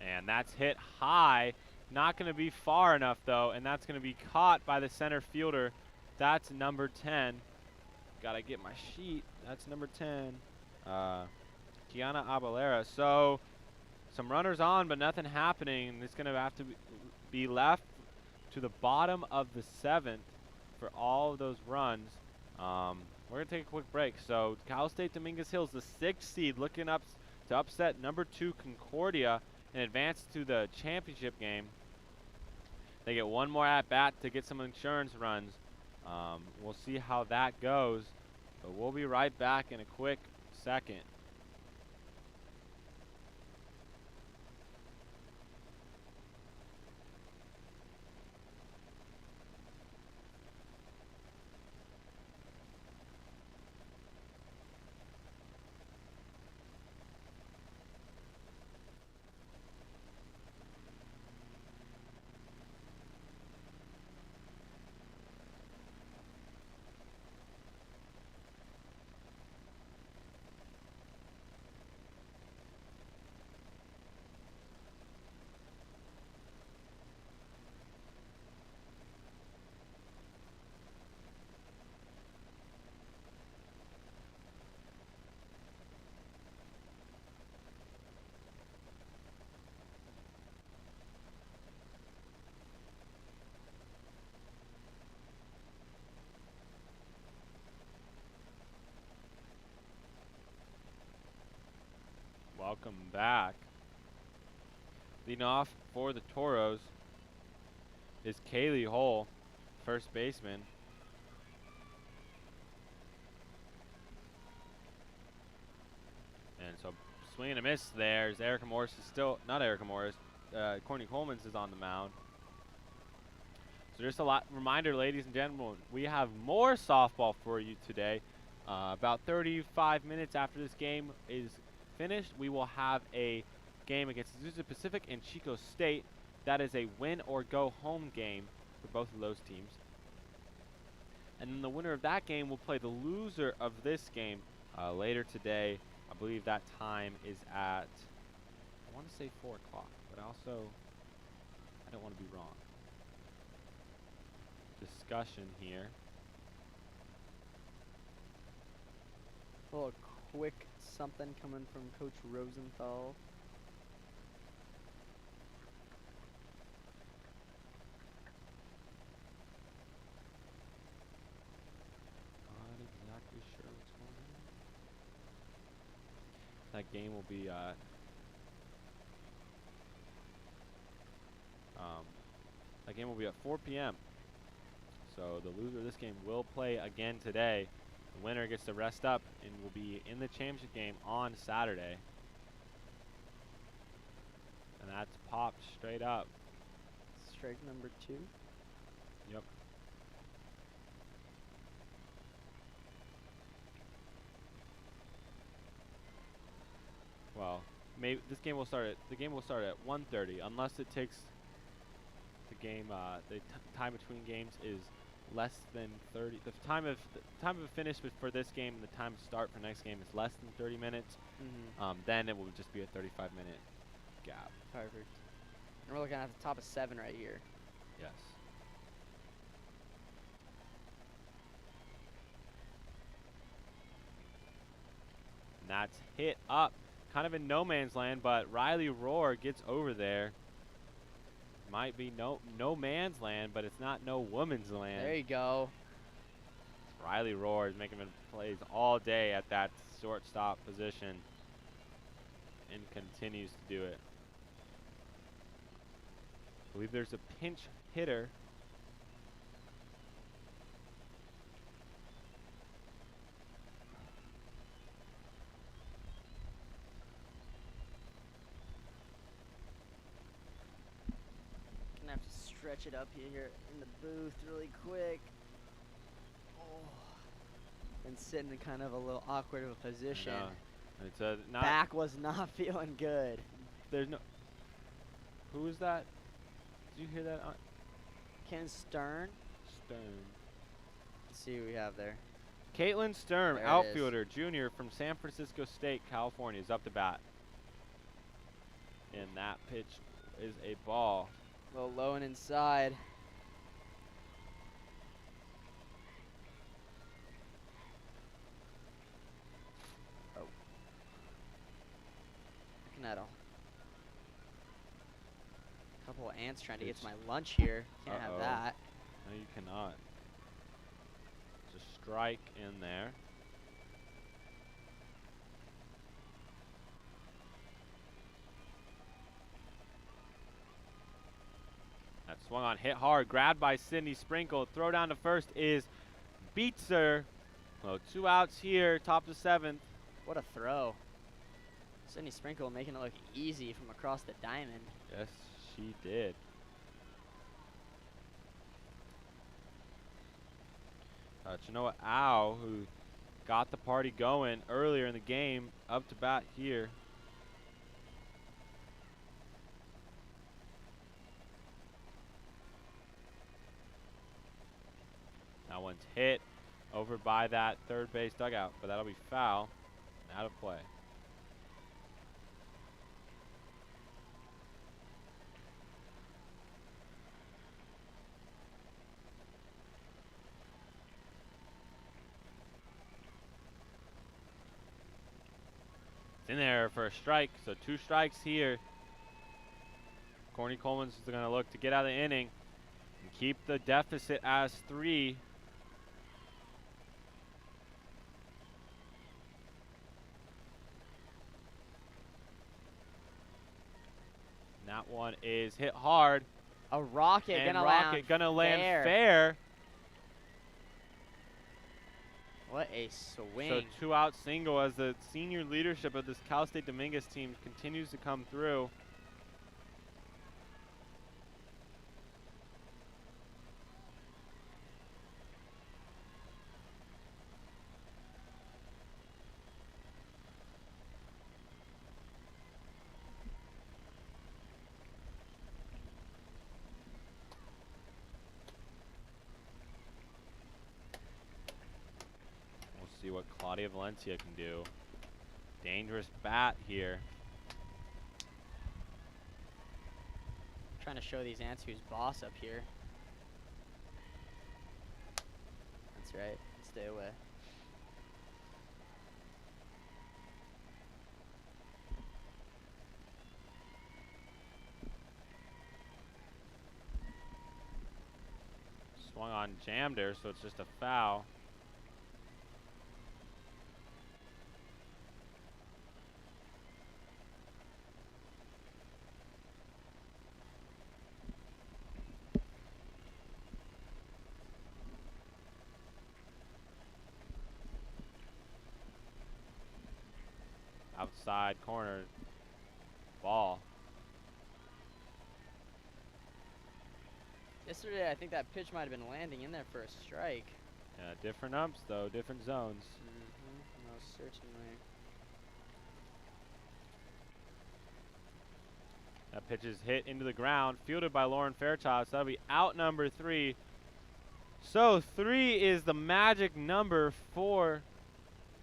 And that's hit high. Not going to be far enough, though, and that's going to be caught by the center fielder. That's number 10. Got to get my sheet. That's number 10. Kiana Abalera. So some runners on, but nothing happening. It's going to have to be left to the bottom of the 7th for all of those runs. We're going to take a quick break. So Cal State Dominguez Hills, the 6th seed, looking up to upset number 2 Concordia and advance to the championship game. They get 1 more at-bat to get some insurance runs. We'll see how that goes, but we'll be right back in a quick second. Welcome back. Leading off for the Toros is Kaylee Hull, first baseman. And so swing and a miss there. Erica Morris is still, not Erica Morris, Courtney Coleman is on the mound. So just a reminder, ladies and gentlemen, we have more softball for you today. About 35 minutes after this game is finished, we will have a game against Azusa Pacific and Chico State. That is a win or go home game for both of those teams. And then the winner of that game will play the loser of this game later today. I believe that time is at, I want to say 4 o'clock, but also I don't want to be wrong. Discussion here. little quick something coming from Coach Rosenthal. Not exactly sure what's going on. That game will be at 4 p.m. So the loser of this game will play again today. The winner gets to rest up and will be in the championship game on Saturday. And that's popped straight up. Strike number 2. Yep. Well, maybe the game will start at 1:30 unless it takes the game the time between games is less than 30. The time of finish for this game and the time to start for next game is less than 30 minutes. Then it will just be a 35-minute gap. Perfect. And we're looking at the top of 7 right here. Yes. And that's hit up, kind of in no man's land, but Riley Rohr gets over there. Might be no man's land, but it's not no woman's land. There you go. Riley Rohr is making plays all day at that shortstop position and continues to do it. I believe there's a pinch hitter. Gonna have to stretch it up here in the booth really quick. Oh. And sitting in kind of a little awkward of a position. It's a back was not feeling good. There's no. Who is that? Did you hear that? Ken Stern. Stern. Let's see who we have there. Caitlin Sturm, There it outfielder, junior from San Francisco State, California, is up to bat. And that pitch is a ball. A little low and inside. Oh. Looking at a couple of ants trying to get to my lunch here. Can't have that. No, you cannot. There's a strike in there. That swung on, hit hard, grabbed by Sydney Sprinkle. Throw down to first is Beatzer. Well, 2 outs here, top of the 7th. What a throw. Sydney Sprinkle making it look easy from across the diamond. Yes, she did. Chenoa Au, who got the party going earlier in the game, up to bat here. That one's hit over by that third base dugout, but that'll be foul and out of play. It's in there for a strike, so 2 strikes here. Courtney Coleman's going to look to get out of the inning and keep the deficit as 3. That one is hit hard. A rocket and gonna land fair. What a swing. So 2 out single as the senior leadership of this Cal State Dominguez team continues to come through. See what Claudia Valencia can do. Dangerous bat here. Trying to show these ants who's boss up here. That's right. Stay away. Swung on, jammed her, so it's just a foul. Outside corner, ball. Yesterday, I think that pitch might have been landing in there for a strike. Yeah, different umps though, different zones. Most certainly. That pitch is hit into the ground, fielded by Lauren Fairchild, so that'll be out number 3. So 3 is the magic number for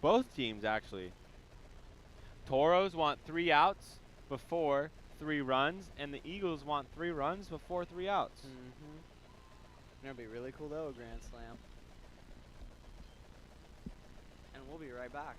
both teams, actually. Toros want 3 outs before 3 runs, and the Eagles want 3 runs before 3 outs. Gonna be really cool though, a grand slam. And we'll be right back.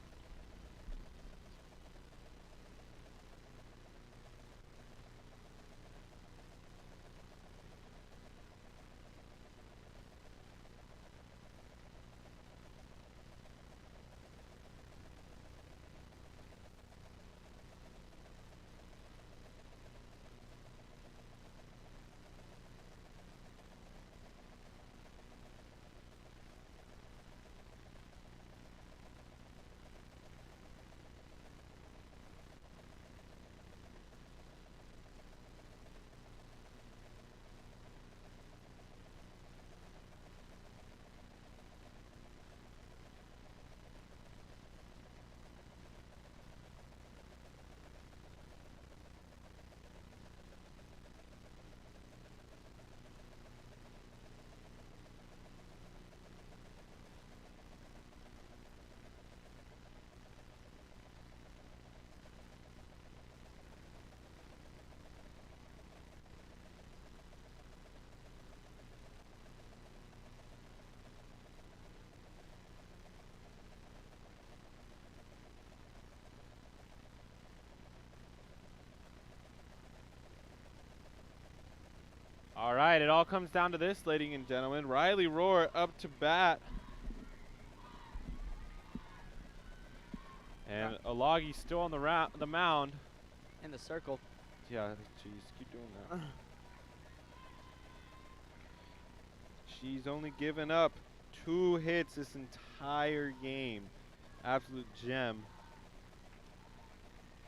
All right, it all comes down to this, ladies and gentlemen. Riley Rohr up to bat. And Olagi still on the mound. In the circle. Yeah, jeez, keep doing that. She's only given up 2 hits this entire game. Absolute gem.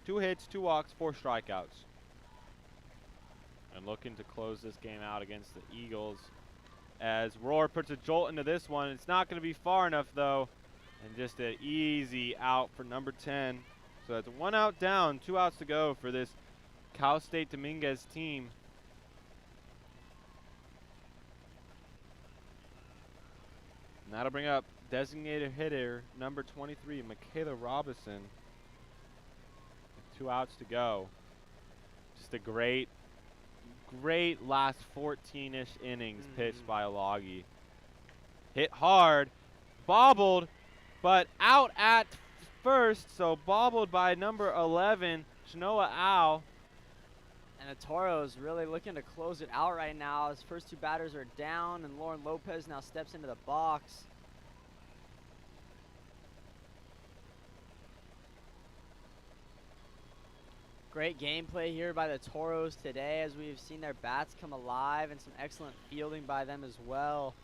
2 hits, 2 walks, 4 strikeouts. And looking to close this game out against the Eagles. As Rohr puts a jolt into this one. It's not going to be far enough, though. And just an easy out for number 10. So that's 1 out down, 2 outs to go for this Cal State Dominguez team. And that'll bring up designated hitter number 23, Michaela Robinson. With 2 outs to go. Just a great last 14-ish innings pitched by Olagi. Hit hard, bobbled, but out at first, so bobbled by number 11, Shanoa Au. And the Toros really looking to close it out right now. His first 2 batters are down, and Lauren Lopez now steps into the box. Great gameplay here by the Toros today, as we've seen their bats come alive, and some excellent fielding by them as well.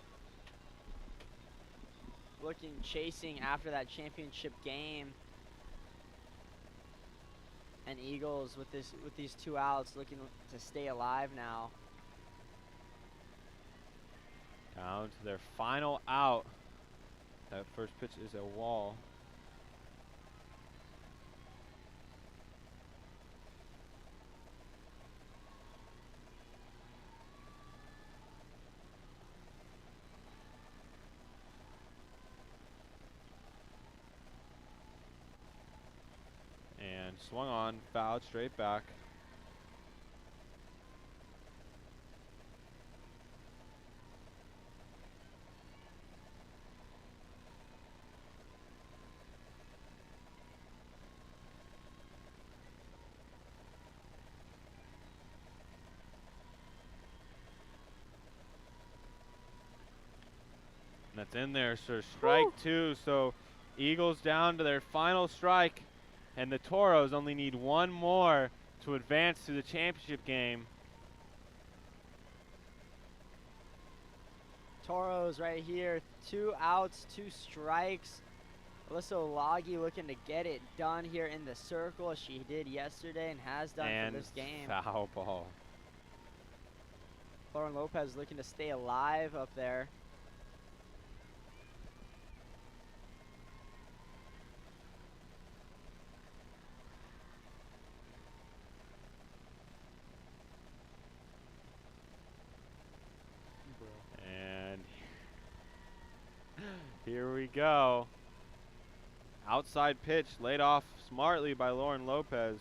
Chasing after that championship game. And Eagles with these 2 outs looking to stay alive now. Down to their final out. That first pitch is a wall. And swung on, fouled straight back. That's in there, so strike two. So Eagles down to their final strike, and the Toros only need one more to advance to the championship game. Toros right here, 2 outs, 2 strikes. Alyssa Olagi looking to get it done here in the circle as she did yesterday and has done And for this game. foul ball. Lauren Lopez looking to stay alive up there. And here we go. Outside pitch laid off smartly by Lauren Lopez.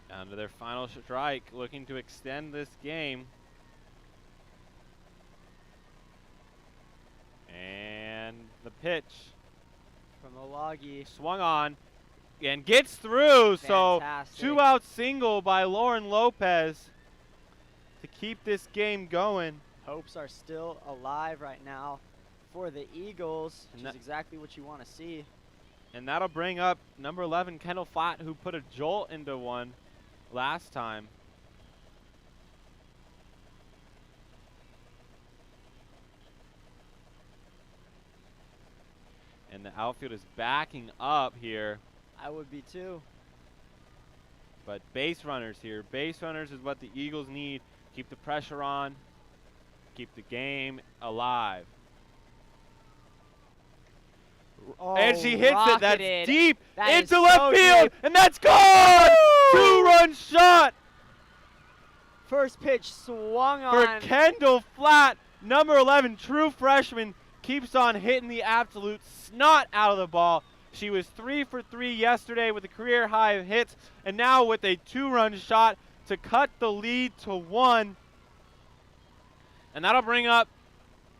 Down to their final strike, looking to extend this game. And the pitch From Olagi. swung on and gets through. Fantastic. So 2-out single by Lauren Lopez to keep this game going. Hopes are still alive right now for the Eagles, which And is exactly what you want to see. And that'll bring up number 11, Kendall Flatt, who put a jolt into one last time. And the outfield is backing up here. I would be too. But base runners here. Base runners is what the Eagles need. Keep the pressure on. Keep the game alive. Oh, And she hits it. That's rocketed. deep That is into left so field. deep. And that's gone. Two-run shot First pitch swung for on. Kendall Flatt. Number 11, true freshman, keeps on hitting the absolute snot out of the ball. She was 3 for 3 yesterday with a career high of hits, and now with a 2-run shot to cut the lead to 1. And that'll bring up,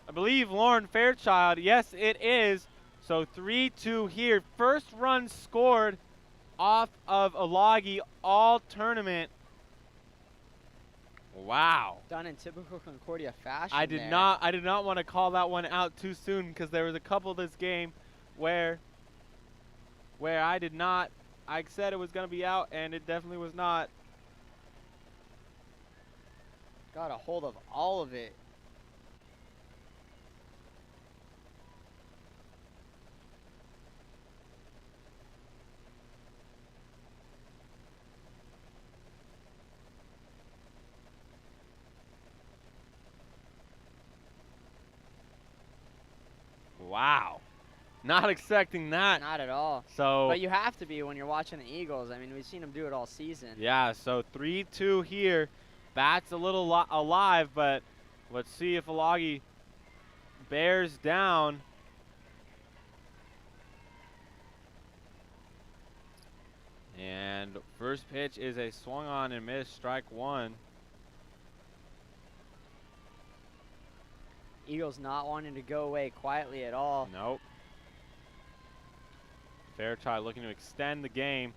I believe, Lauren Fairchild. Yes, it is. So 3-2 here. First run scored off of Olagi all tournament. Wow. Done in typical Concordia fashion. I did there. not want to call that one out too soon, because there was a couple this game where I said it was going to be out, and it definitely was not. Got a hold of all of it. Wow. Not expecting that. Not at all. So But you have to be when you're watching the Eagles. I mean, we've seen them do it all season. yeah, so 3-2 here. Bat's a little alive, but let's see if Olagi bears down. And first pitch is a swung on and missed, strike 1. Eagles not wanting to go away quietly at all. Nope. Fairchild looking to extend the game.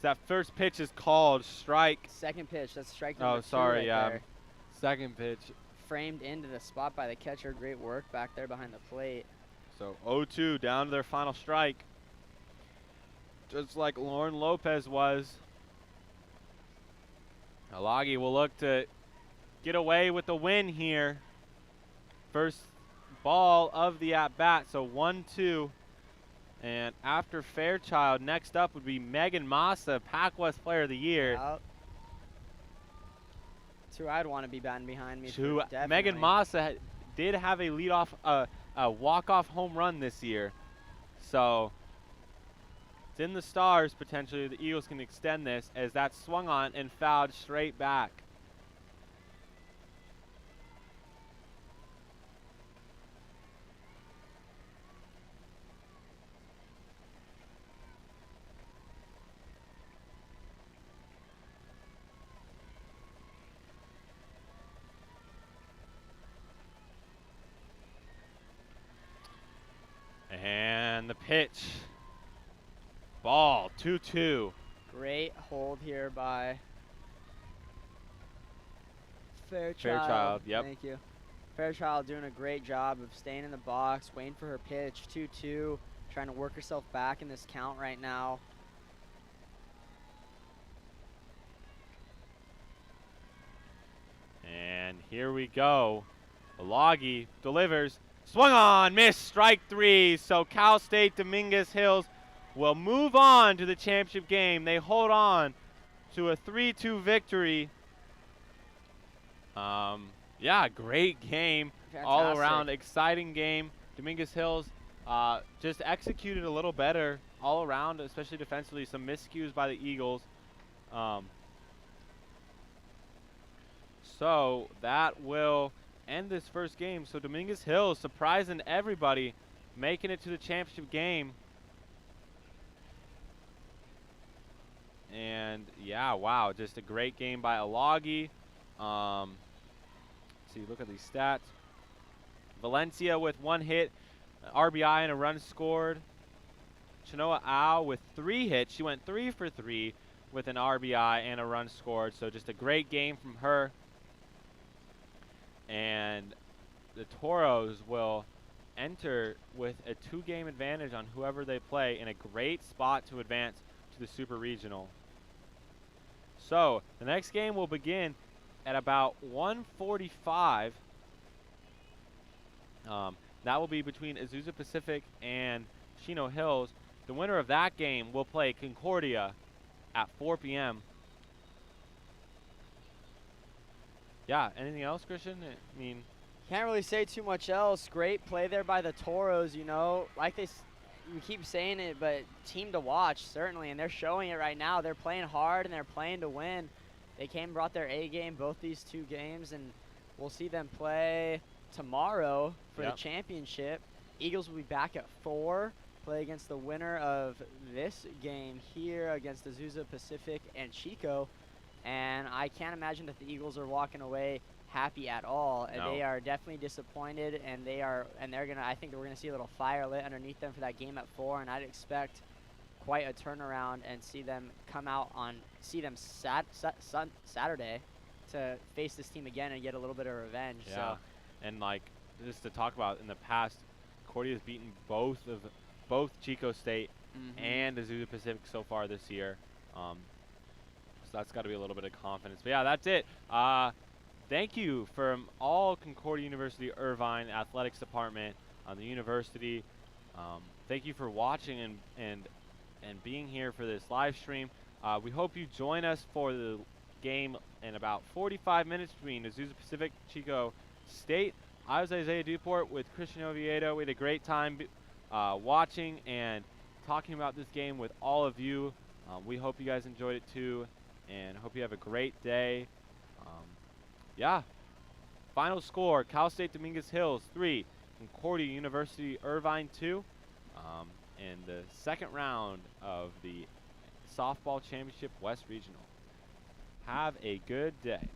That first pitch is called strike. Second pitch, that's strike number Oh, 2 sorry, right yeah. there. Second pitch. Framed into the spot by the catcher. Great work back there behind the plate. So 0-2 down to their final strike. Just like Lauren Lopez was. Olagi will look to get away with the win here. First ball of the at-bat, so 1-2. And after Fairchild, next up would be Megan Massa, Pac West Player of the Year. Yep. 2 I'd want to be batting behind me. Megan Definitely. Massa did have a leadoff, a walk-off home run this year. So it's in the stars potentially. The Eagles can extend this as that swung on and fouled straight back. And the pitch. Ball, 2-2. Great hold here by Fairchild. Fairchild, yep. Thank you. Fairchild doing a great job of staying in the box, waiting for her pitch. 2-2, trying to work herself back in this count right now. And here we go. Olagi delivers. Swung on, missed, strike 3. So Cal State Dominguez Hills will move on to the championship game. They hold on to a 3-2 victory. Yeah, great game. Fantastic. All around, exciting game. Dominguez Hills just executed a little better all around, especially defensively. Some miscues by the Eagles. So that will end this first game. So Dominguez Hills surprising everybody, making it to the championship game. And yeah, wow, just a great game by Olagi. See, look at these stats. Valencia with 1 hit, an RBI and a run scored. Chenoa Au with 3 hits. She went 3 for 3 with an RBI and a run scored. So just a great game from her. And the Toros will enter with a 2-game advantage on whoever they play, in a great spot to advance to the Super Regional. So the next game will begin at about 1:45. That will be between Azusa Pacific and Chino Hills. The winner of that game will play Concordia at 4 p.m. Yeah, anything else, Christian? I mean, can't really say too much else. Great play there by the Toros, you know. Like we keep saying it, but team to watch, certainly, and they're showing it right now. They're playing hard, and they're playing to win. They brought their A game both these 2 games, and we'll see them play tomorrow for the championship. Eagles will be back at 4, play against the winner of this game here against Azusa Pacific and Chico. And I can't imagine that the Eagles are walking away happy at all. And no. They are definitely disappointed, and I think that we're gonna see a little fire lit underneath them for that game at 4, and I'd expect quite a turnaround and see them Saturday to face this team again and get a little bit of revenge. Yeah. So. And like, just to talk about, in the past, Concordia has beaten both Chico State and Azusa Pacific so far this year. So that's got to be a little bit of confidence. But yeah, that's it. Thank you from all Concordia University Irvine Athletics Department on the university. Thank you for watching and being here for this live stream. We hope you join us for the game in about 45 minutes between Azusa Pacific, Chico State. I was Isaiah Duport with Christian Oviedo. We had a great time watching and talking about this game with all of you. We hope you guys enjoyed it too, and hope you have a great day. Yeah. Final score, Cal State Dominguez Hills 3, Concordia University Irvine 2, in the second round of the Softball Championship West Regional. Have a good day.